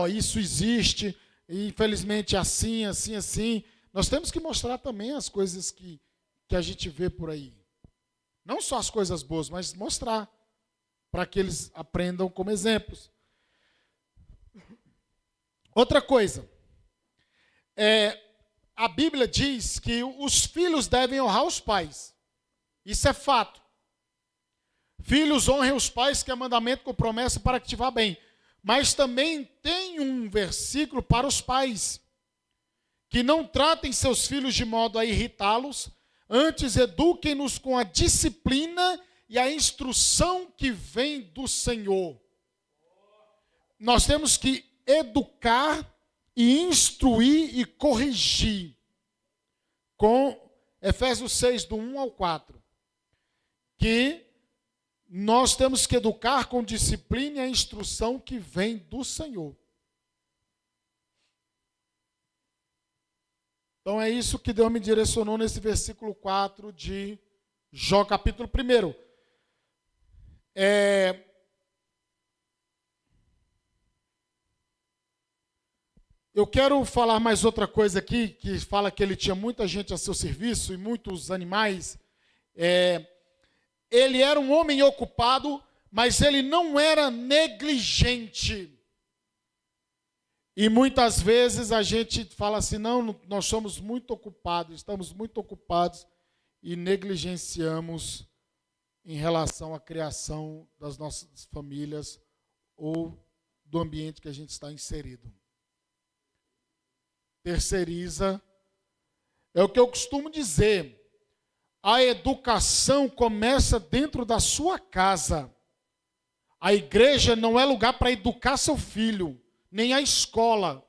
Speaker 3: Isso existe, e infelizmente é assim, assim, assim. Nós temos que mostrar também as coisas que a gente vê por aí. Não só as coisas boas, mas mostrar, para que eles aprendam como exemplos. Outra coisa, a Bíblia diz que os filhos devem honrar os pais. Isso é fato. Filhos, honrem os pais, que é mandamento com promessa para que te vá bem. Mas também tem um versículo para os pais, que não tratem seus filhos de modo a irritá-los, antes eduquem-nos com a disciplina e a instrução que vem do Senhor. Nós temos que educar e instruir e corrigir. Com Efésios 6, do 1 ao 4. Que nós temos que educar com disciplina e a instrução que vem do Senhor. Então é isso que Deus me direcionou nesse versículo 4 de Jó, capítulo 1. Eu quero falar mais outra coisa aqui, que fala que ele tinha muita gente a seu serviço e muitos animais. Ele era um homem ocupado, mas ele não era negligente. E muitas vezes a gente fala assim, não, nós somos muito ocupados, estamos muito ocupados e negligenciamos em relação à criação das nossas famílias ou do ambiente que a gente está inserido. Terceiriza. É o que eu costumo dizer. A educação começa dentro da sua casa. A igreja não é lugar para educar seu filho, nem a escola.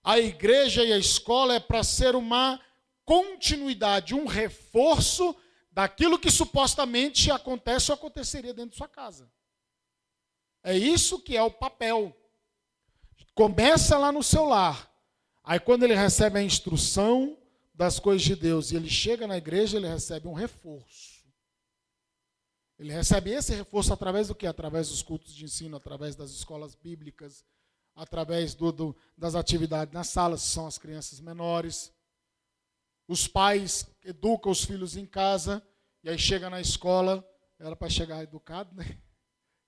Speaker 3: A igreja e a escola é para ser uma continuidade, um reforço daquilo que supostamente acontece ou aconteceria dentro de sua casa. É isso que é o papel. Começa lá no seu lar. Aí quando ele recebe a instrução das coisas de Deus e ele chega na igreja, ele recebe um reforço. Ele recebe esse reforço através do quê? Através dos cultos de ensino, através das escolas bíblicas, através das atividades nas salas, que são as crianças menores. Os pais educam os filhos em casa, e aí chega na escola, era para chegar educado, né?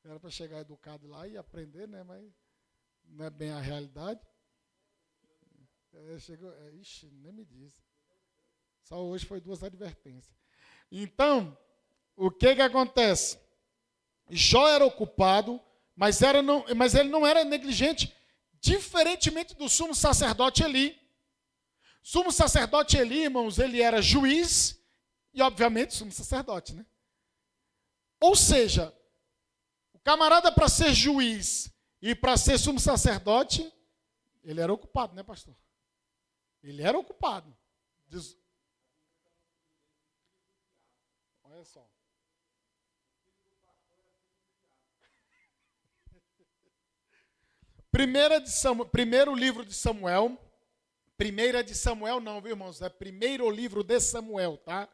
Speaker 3: Era para chegar educado lá e aprender, né? Mas não é bem a realidade. Ixi, nem me diz. Só hoje foi 2 advertências. Então, o que acontece? Jó era ocupado, mas ele não era negligente, diferentemente do sumo sacerdote Eli. Sumo sacerdote Eli, irmãos, ele era juiz e, obviamente, sumo sacerdote, né? Ou seja, o camarada para ser juiz e para ser sumo sacerdote, ele era ocupado, né, pastor? Ele era ocupado. Olha só. Primeiro livro de Samuel. Primeira de Samuel não, viu, irmãos? É primeiro livro de Samuel, tá?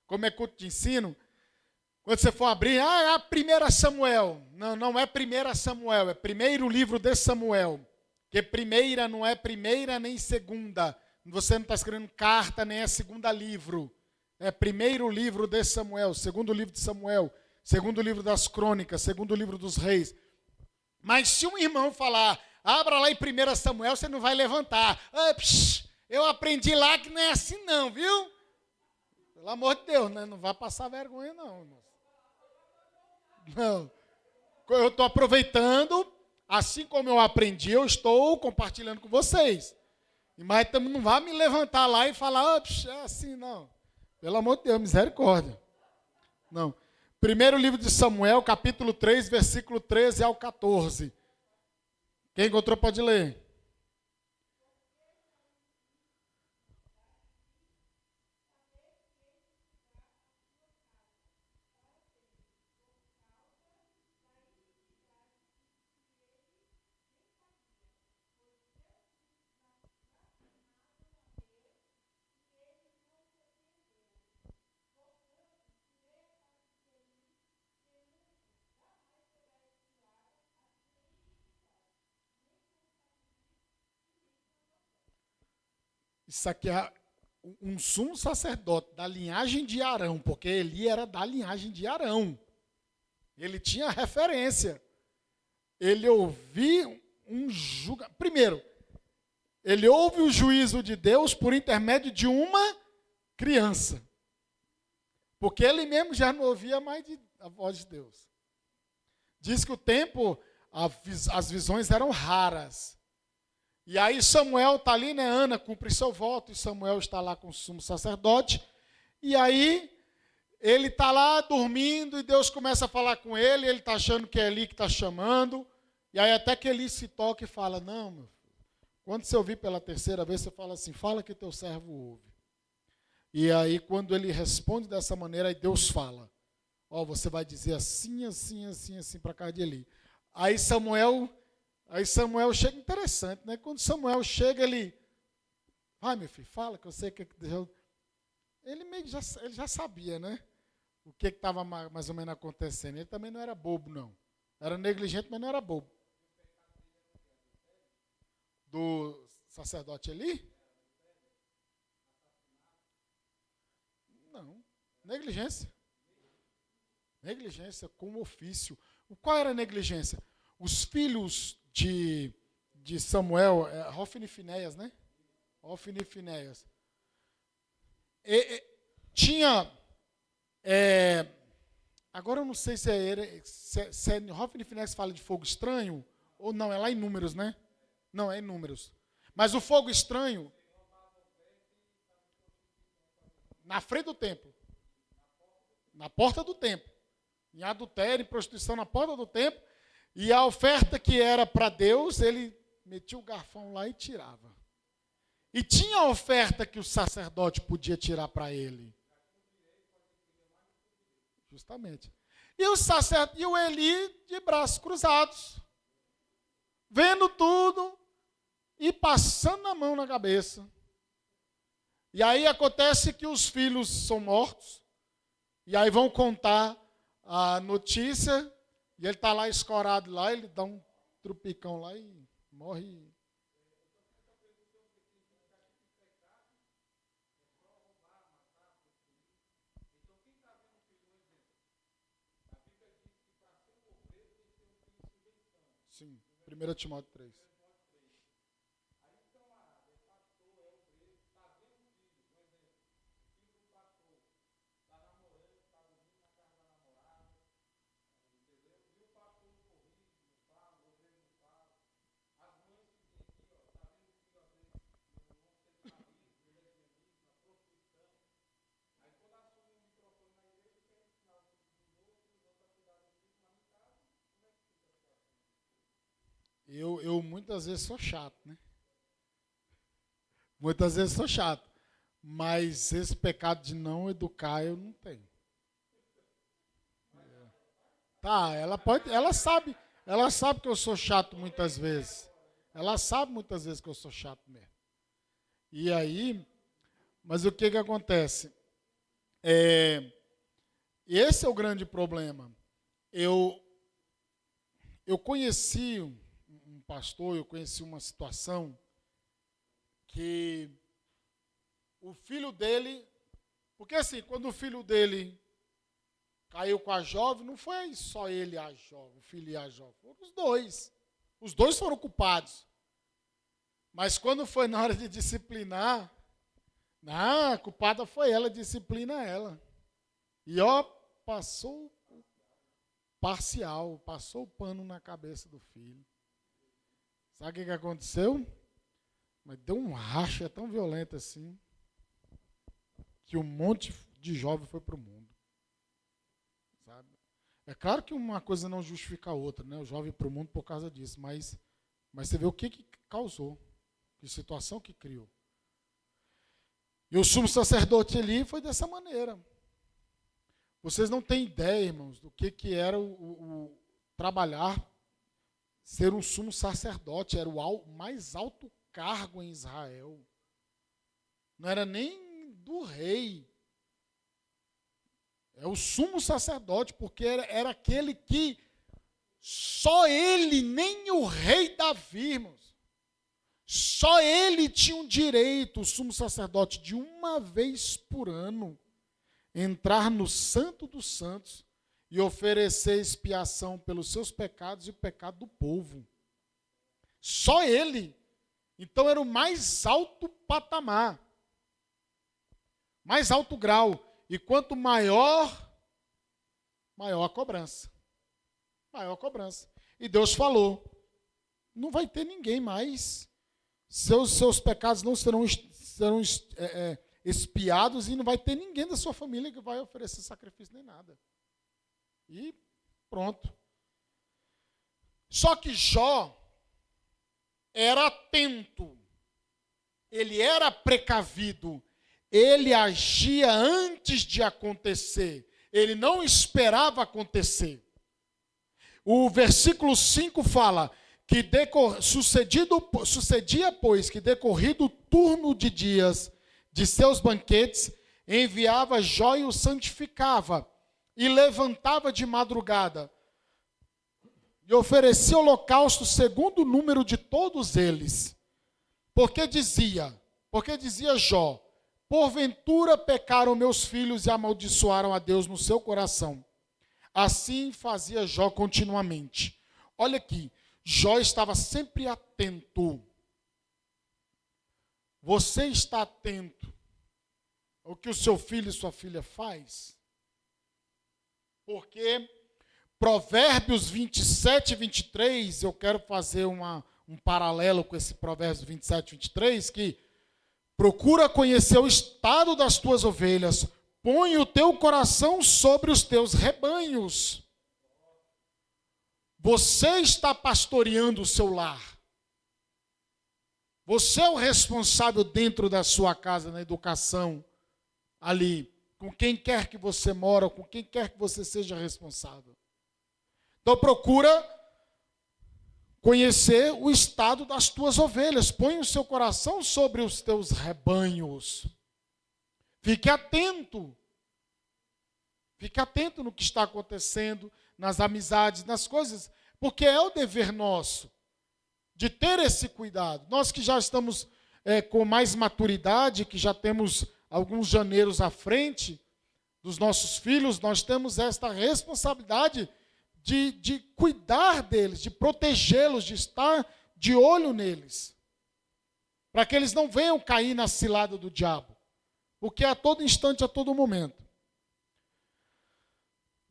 Speaker 3: Como é culto de ensino. Quando você for abrir, a primeira Samuel. Não é primeira Samuel, é primeiro livro de Samuel. Porque primeira não é primeira nem segunda. Você não está escrevendo carta, nem é segunda livro. É primeiro livro de Samuel, segundo livro de Samuel, segundo livro das crônicas, segundo livro dos reis. Mas se um irmão falar, abra lá em 1 Samuel, você não vai levantar. Eu aprendi lá que não é assim não, viu? Pelo amor de Deus, né? Não vai passar vergonha não, irmão. Não. Eu estou aproveitando, assim como eu aprendi, eu estou compartilhando com vocês. Mas não vai me levantar lá e falar, é assim, não. Pelo amor de Deus, misericórdia. Não. Primeiro livro de Samuel, capítulo 3, versículo 13 ao 14. Quem encontrou pode ler. Isso aqui é um sumo sacerdote da linhagem de Arão, porque Eli era da linhagem de Arão. Ele tinha referência. Ele ouvia um julgamento. Primeiro, ele ouve o juízo de Deus por intermédio de uma criança. Porque ele mesmo já não ouvia mais a voz de Deus. Diz que o tempo, as visões eram raras. E aí Samuel está ali, né? Ana cumpre seu voto e Samuel está lá com o sumo sacerdote. E aí ele está lá dormindo e Deus começa a falar com ele. Ele está achando que é Eli que está chamando. E aí até que Eli se toca e fala, não, meu filho. Quando você ouvir pela terceira vez, você fala assim, fala que teu servo ouve. E aí quando ele responde dessa maneira, aí Deus fala. Você vai dizer assim, assim, assim, assim para casa de Eli. Aí Samuel chega interessante, né? Quando Samuel chega, ele Vai, meu filho, fala que eu sei que ele meio ele já sabia, né? O que estava mais ou menos acontecendo. Ele também não era bobo, não. Era negligente, mas não era bobo. Do sacerdote ali? Não. Negligência. Negligência como ofício. Qual era a negligência? Os filhos de Samuel, Hofni e Finéias, né? Hofni e Finéias. Tinha... agora eu não sei se é Hofni e Finéias fala de fogo estranho, ou não, é lá em Números, né? Não, é em Números. Mas o fogo estranho... Na frente do templo. Na porta do templo. Em adultério, em prostituição na porta do templo. E a oferta que era para Deus, ele metia o garfão lá e tirava. E tinha a oferta que o sacerdote podia tirar para ele. Justamente. E o Eli de braços cruzados. Vendo tudo e passando a mão na cabeça. E aí acontece que os filhos são mortos, e aí vão contar a notícia, e ele está lá escorado lá, ele dá um trupicão lá e morre. Sim, 1 Timóteo 3. Eu muitas vezes sou chato, né? Muitas vezes sou chato. Mas esse pecado de não educar eu não tenho. Tá, ela sabe que eu sou chato muitas vezes. Ela sabe muitas vezes que eu sou chato mesmo. E aí, mas o que acontece? Esse é o grande problema. Eu conheci um pastor, eu conheci uma situação que o filho dele, porque assim, quando o filho dele caiu com a jovem, não foi só ele a jovem, o filho e a jovem, foram os dois. Os dois foram culpados. Mas quando foi na hora de disciplinar, a culpada foi ela, disciplina ela. E passou parcial, passou o pano na cabeça do filho. Sabe o que aconteceu? Mas deu um racha tão violento assim, que um monte de jovem foi para o mundo. Sabe? É claro que uma coisa não justifica a outra, né? O jovem para o mundo por causa disso, mas você vê o que causou, que situação que criou. E o sumo sacerdote ali foi dessa maneira. Vocês não têm ideia, irmãos, do que era o trabalhar, ser um sumo sacerdote, era o mais alto cargo em Israel. Não era nem do rei. É o sumo sacerdote, porque era aquele que só ele, nem o rei Davi, irmãos, só ele tinha um direito, o sumo sacerdote, de uma vez por ano, entrar no Santo dos Santos e oferecer expiação pelos seus pecados e o pecado do povo. Só ele. Então era o mais alto patamar, mais alto grau. E quanto maior a cobrança. Maior a cobrança. E Deus falou, não vai ter ninguém mais. Seus pecados não serão expiados e não vai ter ninguém da sua família que vai oferecer sacrifício nem nada. E pronto. Só que Jó era atento, ele era precavido, ele agia antes de acontecer, ele não esperava acontecer. O versículo 5 fala Sucedia, pois, que decorrido o turno de dias de seus banquetes, enviava Jó e o santificava, e levantava de madrugada, e oferecia holocausto segundo o número de todos eles. Porque dizia Jó, porventura pecaram meus filhos e amaldiçoaram a Deus no seu coração. Assim fazia Jó continuamente. Olha aqui, Jó estava sempre atento. Você está atento ao que o seu filho e sua filha faz? Porque Provérbios 27 e 23, eu quero fazer um paralelo com esse Provérbios 27 e 23, que procura conhecer o estado das tuas ovelhas, põe o teu coração sobre os teus rebanhos. Você está pastoreando o seu lar. Você é o responsável dentro da sua casa, na educação, ali, com quem quer que você mora, com quem quer que você seja responsável. Então procura conhecer o estado das tuas ovelhas. Põe o seu coração sobre os teus rebanhos. Fique atento. Fique atento no que está acontecendo, nas amizades, nas coisas, porque é o dever nosso de ter esse cuidado. Nós que já estamos com mais maturidade, que já temos alguns janeiros à frente dos nossos filhos, nós temos esta responsabilidade de cuidar deles, de protegê-los, de estar de olho neles, para que eles não venham cair na cilada do diabo, porque a todo instante, a todo momento.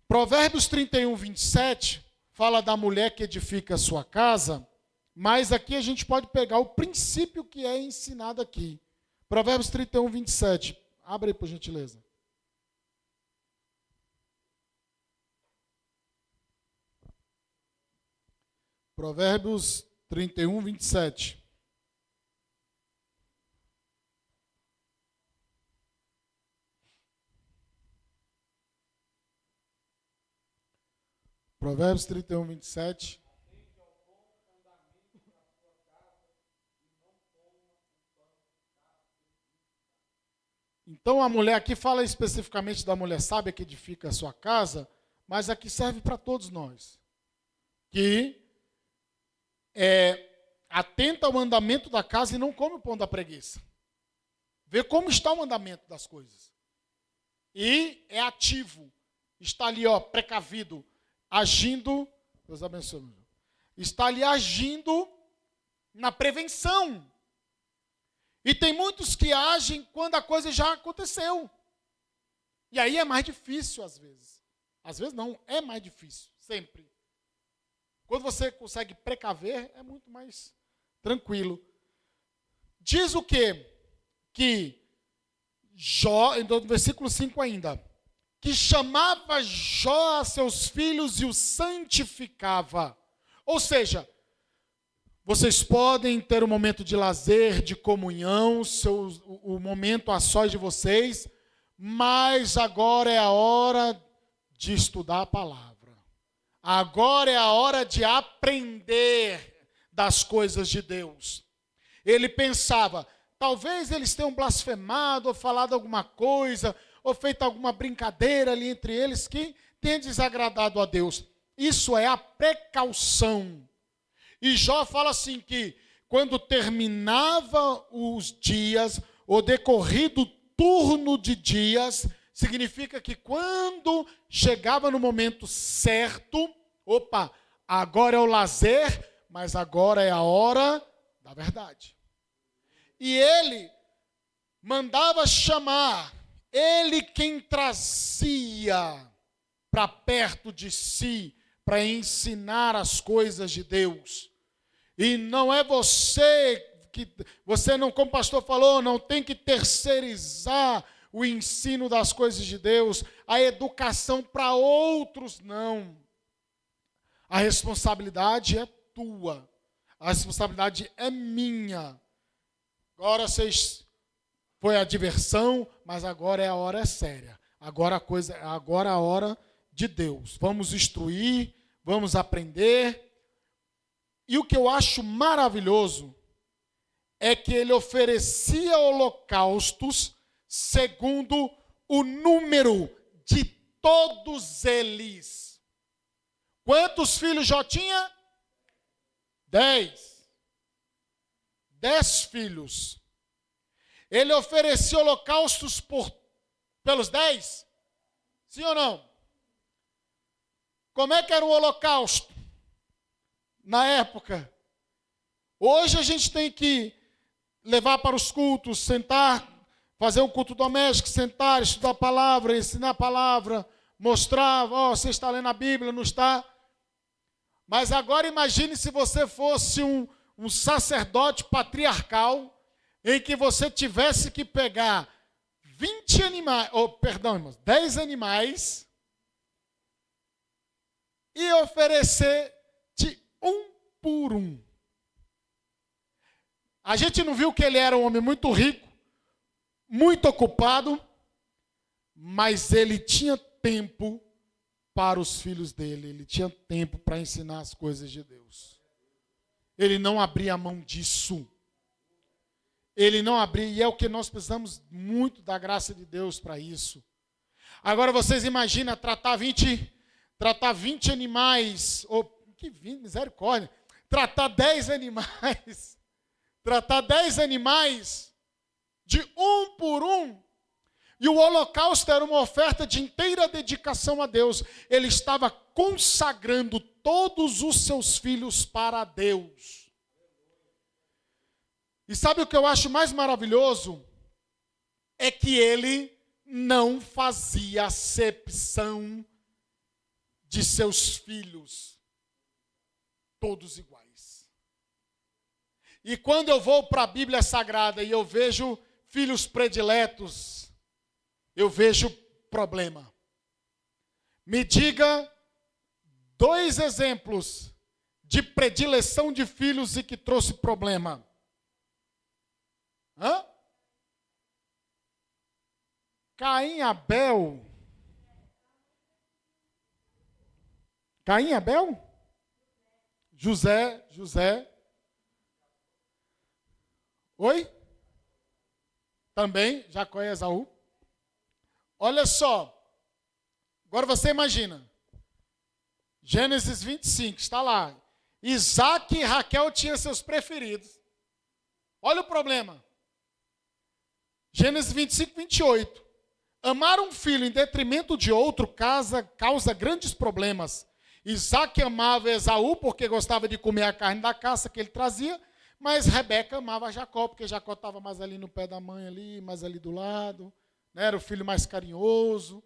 Speaker 3: Provérbios 31, 27, fala da mulher que edifica a sua casa, mas aqui a gente pode pegar o princípio que é ensinado aqui. Provérbios 31, 27. Abre aí, por gentileza. Provérbios 31, 27. Provérbios 31, 27. Então a mulher, aqui fala especificamente da mulher sábia que edifica a sua casa, mas aqui serve para todos nós. Que atenta ao andamento da casa e não come o pão da preguiça. Vê como está o andamento das coisas. E é ativo. Está ali, precavido, agindo. Deus abençoe. Está ali agindo na prevenção. E tem muitos que agem quando a coisa já aconteceu. E aí é mais difícil às vezes. Às vezes não, é mais difícil, sempre. Quando você consegue precaver, é muito mais tranquilo. Diz o quê? Que Jó, no versículo 5 ainda, que chamava Jó a seus filhos e os santificava. Ou seja, vocês podem ter um momento de lazer, de comunhão, o momento a sós de vocês, mas agora é a hora de estudar a palavra. Agora é a hora de aprender das coisas de Deus. Ele pensava, talvez eles tenham blasfemado, ou falado alguma coisa, ou feito alguma brincadeira ali entre eles que tenha desagradado a Deus. Isso é a precaução. E Jó fala assim que quando terminava os dias, o decorrido turno de dias, significa que quando chegava no momento certo, agora é o lazer, mas agora é a hora da verdade. E ele mandava chamar, ele quem trazia para perto de si, para ensinar as coisas de Deus. E não é você não, como o pastor falou, não tem que terceirizar o ensino das coisas de Deus, a educação para outros, não. A responsabilidade é tua, a responsabilidade é minha. Agora foi a diversão, mas agora a hora é séria. Agora a hora de Deus. Vamos instruir, vamos aprender. E o que eu acho maravilhoso é que ele oferecia holocaustos segundo o número de todos eles. Quantos filhos Jó tinha? 10. 10 filhos. Ele oferecia holocaustos pelos 10? Sim ou não? Como é que era o holocausto na época? Hoje a gente tem que levar para os cultos, sentar, fazer um culto doméstico, sentar, estudar a palavra, ensinar a palavra, mostrar, você está lendo a Bíblia, não está? Mas agora imagine se você fosse um sacerdote patriarcal, em que você tivesse que pegar 20 animais, 10 animais, e oferecer de um por um. A gente não viu que ele era um homem muito rico, muito ocupado, mas ele tinha tempo para os filhos dele, ele tinha tempo para ensinar as coisas de Deus. Ele não abria mão disso. Ele não abria, e é o que nós precisamos muito da graça de Deus para isso. Agora vocês imaginam tratar 20 animais, misericórdia, tratar 10 animais, de um por um. E o holocausto era uma oferta de inteira dedicação a Deus. Ele estava consagrando todos os seus filhos para Deus. E sabe o que eu acho mais maravilhoso? É que ele não fazia acepção de seus filhos, todos iguais. E quando eu vou para a Bíblia Sagrada e eu vejo filhos prediletos, eu vejo problema. Me diga 2 exemplos de predileção de filhos e que trouxe problema. Caim e Abel. José. Oi? Também, Jacó e Esaú. Olha só. Agora você imagina. Gênesis 25, está lá. Isaac e Raquel tinham seus preferidos. Olha o problema. Gênesis 25, 28. Amar um filho em detrimento de outro causa grandes problemas. Isaac amava Esaú porque gostava de comer a carne da caça que ele trazia, mas Rebeca amava Jacó porque Jacó estava mais ali no pé da mãe, ali, mais ali do lado, né? Era o filho mais carinhoso.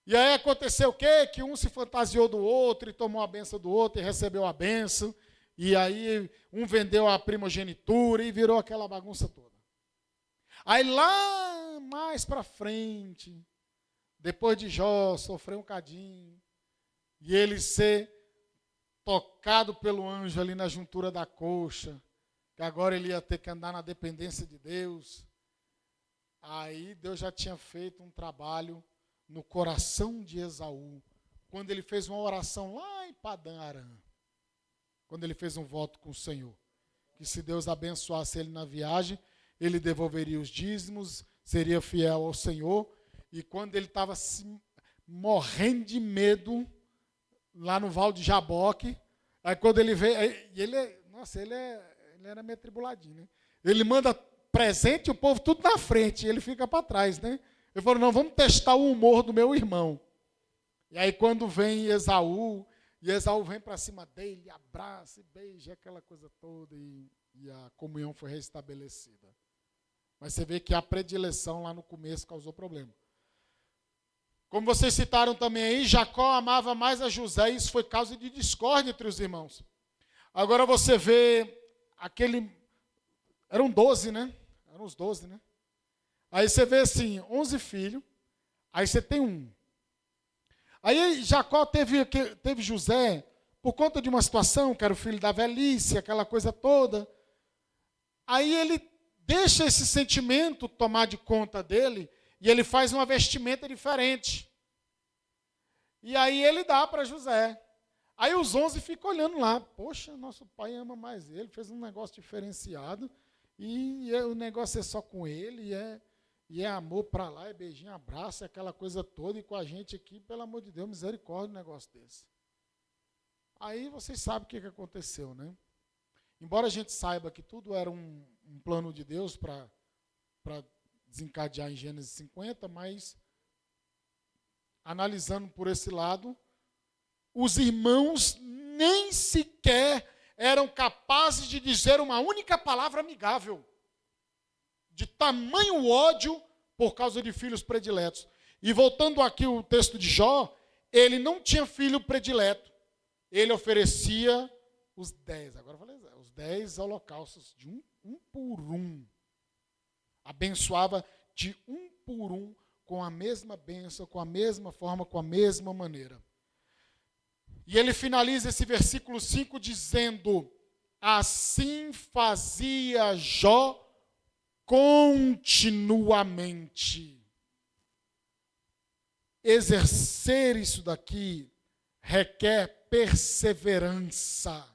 Speaker 3: E aí aconteceu o quê? Que um se fantasiou do outro e tomou a benção do outro e recebeu a benção. E aí um vendeu a primogenitura e virou aquela bagunça toda. Aí lá mais para frente, depois de Jó sofrer um cadinho, e ele ser tocado pelo anjo ali na juntura da coxa, que agora ele ia ter que andar na dependência de Deus, aí Deus já tinha feito um trabalho no coração de Esaú, quando ele fez uma oração lá em Padã Arã, quando ele fez um voto com o Senhor, que se Deus abençoasse ele na viagem, ele devolveria os dízimos, seria fiel ao Senhor. E quando ele estava morrendo de medo, lá no Val de Jaboque, aí quando ele veio, ele era meio tribuladinho, né? Ele manda presente e o povo tudo na frente, e ele fica para trás, né? Ele falou, não, vamos testar o humor do meu irmão. E aí quando vem Esaú, e Esaú vem para cima dele, abraça e beija, aquela coisa toda, e a comunhão foi restabelecida. Mas você vê que a predileção lá no começo causou problema. Como vocês citaram também aí, Jacó amava mais a José, e isso foi causa de discórdia entre os irmãos. Agora você vê eram 12, né? Eram os 12, né? Aí você vê assim, 11 filhos, aí você tem um. Aí Jacó teve José, por conta de uma situação, que era o filho da velhice, aquela coisa toda. Aí ele deixa esse sentimento tomar de conta dele e ele faz uma vestimenta diferente. E aí ele dá para José. Aí os 11 ficam olhando lá. Poxa, nosso pai ama mais ele, fez um negócio diferenciado. E o negócio é só com ele, e é amor para lá, é beijinho, abraço, é aquela coisa toda. E com a gente aqui, pelo amor de Deus, misericórdia, um negócio desse. Aí vocês sabem o que aconteceu, né? Embora a gente saiba que tudo era um plano de Deus para desencadear em Gênesis 50, mas analisando por esse lado, os irmãos nem sequer eram capazes de dizer uma única palavra amigável, de tamanho ódio por causa de filhos prediletos. E voltando aqui ao texto de Jó, ele não tinha filho predileto, ele oferecia os 10, agora eu falei, os 10 holocaustos de um por um. Abençoava de um por um, com a mesma bênção, com a mesma forma, com a mesma maneira. E ele finaliza esse versículo 5 dizendo: assim fazia Jó continuamente. Exercer isso daqui requer perseverança.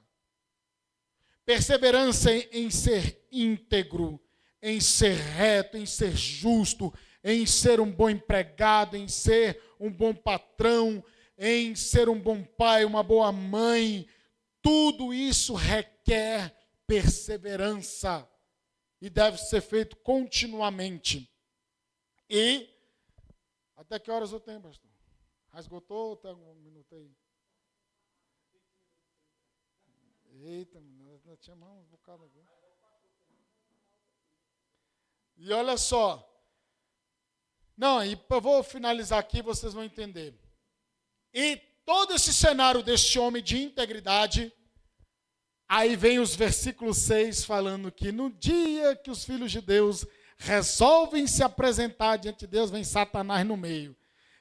Speaker 3: Perseverança em ser íntegro, em ser reto, em ser justo, em ser um bom empregado, em ser um bom patrão, em ser um bom pai, uma boa mãe. Tudo isso requer perseverança e deve ser feito continuamente. E até que horas eu tenho, pastor? Esgotou? Tem algum minuto aí? Eita, nós tinha mais um bocado aqui. E olha só. Não, e eu vou finalizar aqui, vocês vão entender. E todo esse cenário deste homem de integridade, aí vem os versículos 6 falando que no dia que os filhos de Deus resolvem se apresentar diante de Deus, vem Satanás no meio.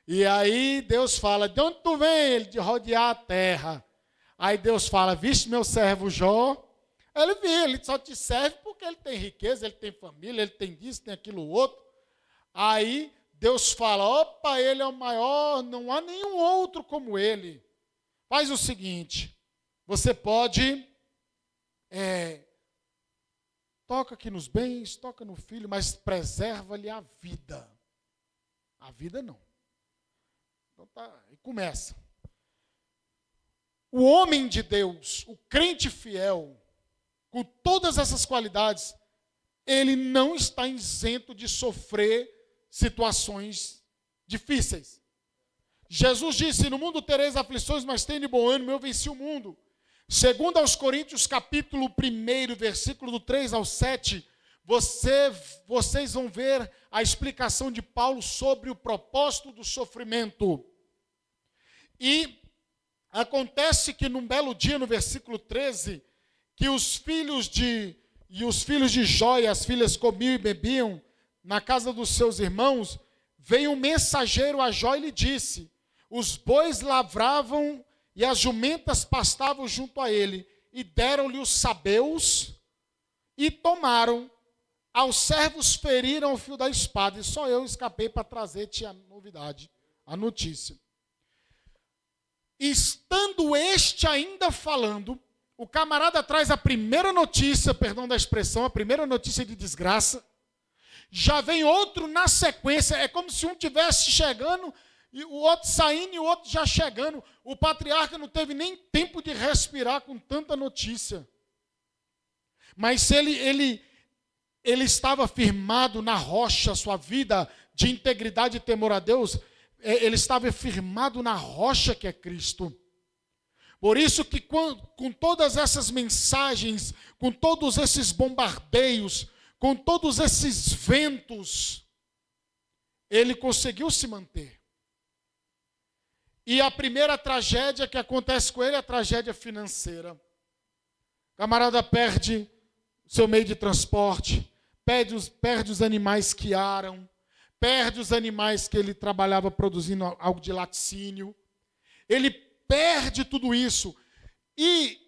Speaker 3: E aí Deus fala: de onde tu vem? Ele de rodear a terra. Aí Deus fala: viste meu servo Jó? Ele vê, ele só te serve porque ele tem riqueza, ele tem família, ele tem isso, tem aquilo outro. Aí Deus fala: opa, ele é o maior, não há nenhum outro como ele. Faz o seguinte, você pode, toca aqui nos bens, toca no filho, mas preserva-lhe a vida. A vida não. Então tá, e começa. O homem de Deus, o crente fiel, com todas essas qualidades, ele não está isento de sofrer situações difíceis. Jesus disse: no mundo tereis aflições, mas tende bom ânimo, eu venci o mundo. Segundo aos Coríntios, capítulo 1, versículo do 3 ao 7, vocês vão ver a explicação de Paulo sobre o propósito do sofrimento. E acontece que num belo dia, no versículo 13, que os filhos de Jó e as filhas comiam e bebiam na casa dos seus irmãos, veio um mensageiro a Jó e lhe disse: os bois lavravam e as jumentas pastavam junto a ele, e deram-lhe os sabeus e tomaram. Aos servos feriram o fio da espada, e só eu escapei para trazer-te a novidade, a notícia. Estando este ainda falando, o camarada traz a primeira notícia, perdão da expressão, a primeira notícia de desgraça. Já vem outro na sequência, é como se um tivesse chegando, e o outro saindo e o outro já chegando. O patriarca não teve nem tempo de respirar com tanta notícia. Mas ele estava firmado na rocha, sua vida de integridade e temor a Deus, ele estava firmado na rocha que é Cristo. Por isso que com todas essas mensagens, com todos esses bombardeios, com todos esses ventos, ele conseguiu se manter. E a primeira tragédia que acontece com ele é a tragédia financeira. O camarada perde seu meio de transporte, perde os animais que aram, perde os animais que ele trabalhava produzindo algo de laticínio. Ele perde tudo isso. E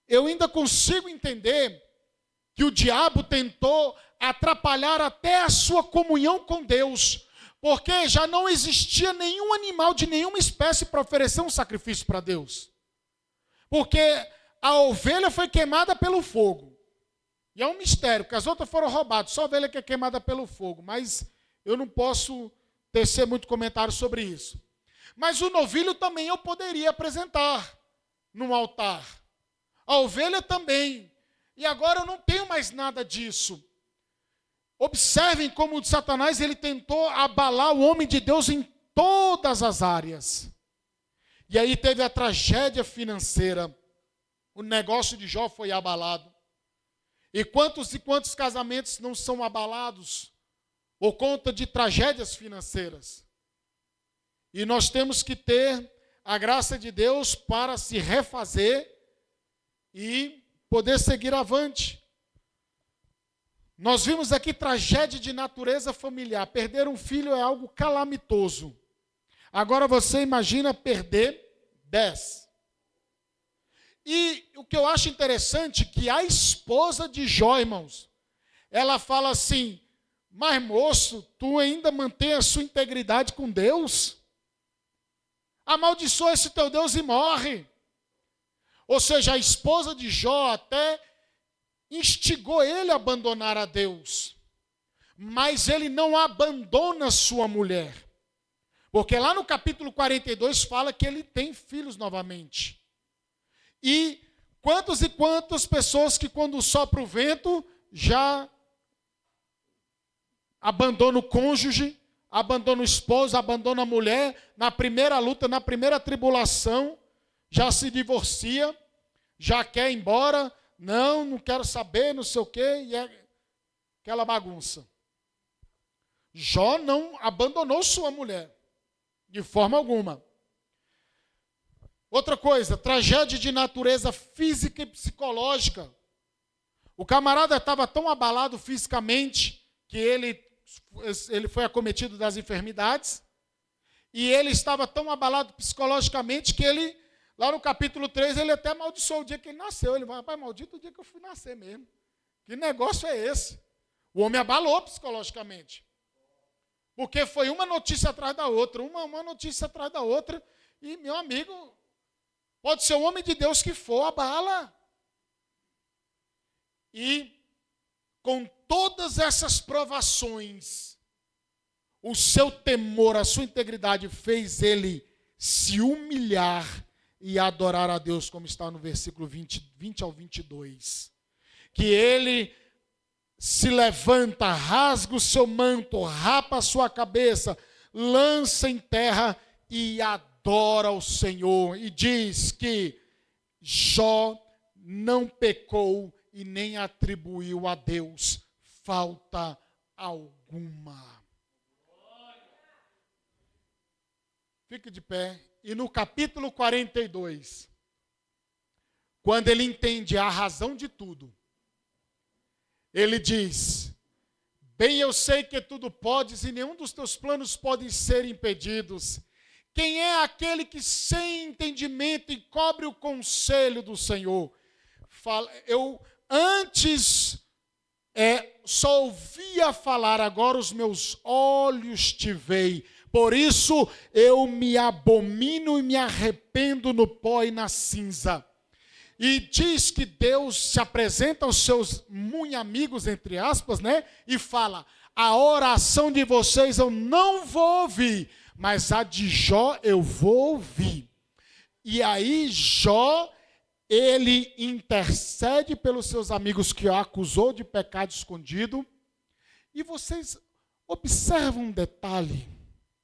Speaker 3: eu ainda consigo entender que o diabo tentou atrapalhar até a sua comunhão com Deus, porque já não existia nenhum animal de nenhuma espécie para oferecer um sacrifício para Deus. Porque a ovelha foi queimada pelo fogo. E é um mistério, porque as outras foram roubadas, só a ovelha que é queimada pelo fogo. Mas eu não posso tecer muito comentário sobre isso. Mas o novilho também eu poderia apresentar num altar. A ovelha também. E agora eu não tenho mais nada disso. Observem como Satanás ele tentou abalar o homem de Deus em todas as áreas. E aí teve a tragédia financeira. O negócio de Jó foi abalado. E quantos casamentos não são abalados por conta de tragédias financeiras? E nós temos que ter a graça de Deus para se refazer e poder seguir avante. Nós vimos aqui tragédia de natureza familiar. Perder um filho é algo calamitoso. Agora você imagina perder 10. E o que eu acho interessante é que a esposa de Jó, irmãos, ela fala assim, mas moço, tu ainda mantém a sua integridade com Deus? Amaldiçoa esse teu Deus e morre. Ou seja, a esposa de Jó até instigou ele a abandonar a Deus. Mas ele não abandona sua mulher. Porque lá no capítulo 42 fala que ele tem filhos novamente. E quantas pessoas que quando sopra o vento já abandona o cônjuge, abandona o esposo, abandona a mulher, na primeira luta, na primeira tribulação, já se divorcia, já quer ir embora, não quero saber, não sei o quê, e é aquela bagunça. Jó não abandonou sua mulher, de forma alguma. Outra coisa, tragédia de natureza física e psicológica. O camarada estava tão abalado fisicamente que ele foi acometido das enfermidades, e ele estava tão abalado psicologicamente que ele, lá no capítulo 3, ele até amaldiçoou o dia que ele nasceu. Ele vai, rapaz, maldito o dia que eu fui nascer mesmo. Que negócio é esse? O homem abalou psicologicamente. Porque foi uma notícia atrás da outra, uma notícia atrás da outra, e, meu amigo, pode ser o homem de Deus que for, abala. E com todas essas provações, o seu temor, a sua integridade fez ele se humilhar e adorar a Deus, como está no versículo 20 ao 22. Que ele se levanta, rasga o seu manto, rapa a sua cabeça, lança em terra e adora o Senhor. E diz que Jó não pecou e nem atribuiu a Deus falta alguma. Fique de pé. E no capítulo 42, quando ele entende a razão de tudo, ele diz, bem eu sei que tudo podes e nenhum dos teus planos podem ser impedidos. Quem é aquele que sem entendimento encobre o conselho do Senhor? Eu antes só ouvia falar, agora os meus olhos te veem. Por isso eu me abomino e me arrependo no pó e na cinza. E diz que Deus se apresenta aos seus muito amigos, entre aspas, né? E fala, a oração de vocês eu não vou ouvir, mas a de Jó eu vou ouvir. E aí Jó, ele intercede pelos seus amigos que o acusou de pecado escondido. E vocês observam um detalhe,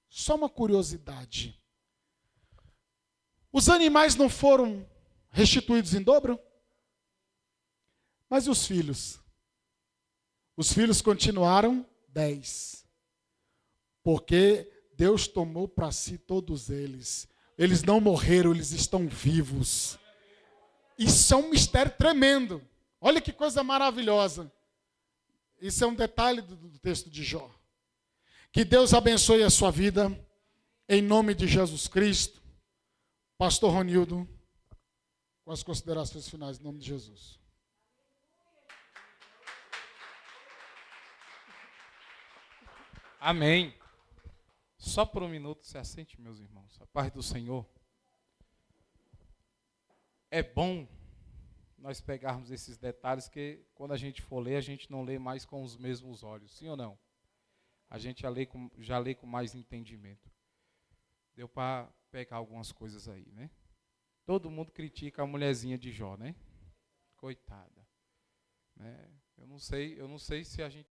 Speaker 3: só uma curiosidade. Os animais não foram restituídos em dobro? Mas e os filhos? Os filhos continuaram 10. Porque Deus tomou para si todos eles. Eles não morreram, eles estão vivos. Isso é um mistério tremendo. Olha que coisa maravilhosa. Isso é um detalhe do texto de Jó. Que Deus abençoe a sua vida. Em nome de Jesus Cristo. Pastor Ronildo, com as considerações finais, em nome de Jesus.
Speaker 4: Amém. Só por um minuto se assente, meus irmãos. A paz do Senhor. é bom nós pegarmos esses detalhes, que quando a gente for ler, a gente não lê mais com os mesmos olhos, sim ou não? A gente já lê com mais entendimento. Deu para pegar algumas coisas aí, né? Todo mundo critica a mulherzinha de Jó, né? Coitada. Né? Eu não sei se a gente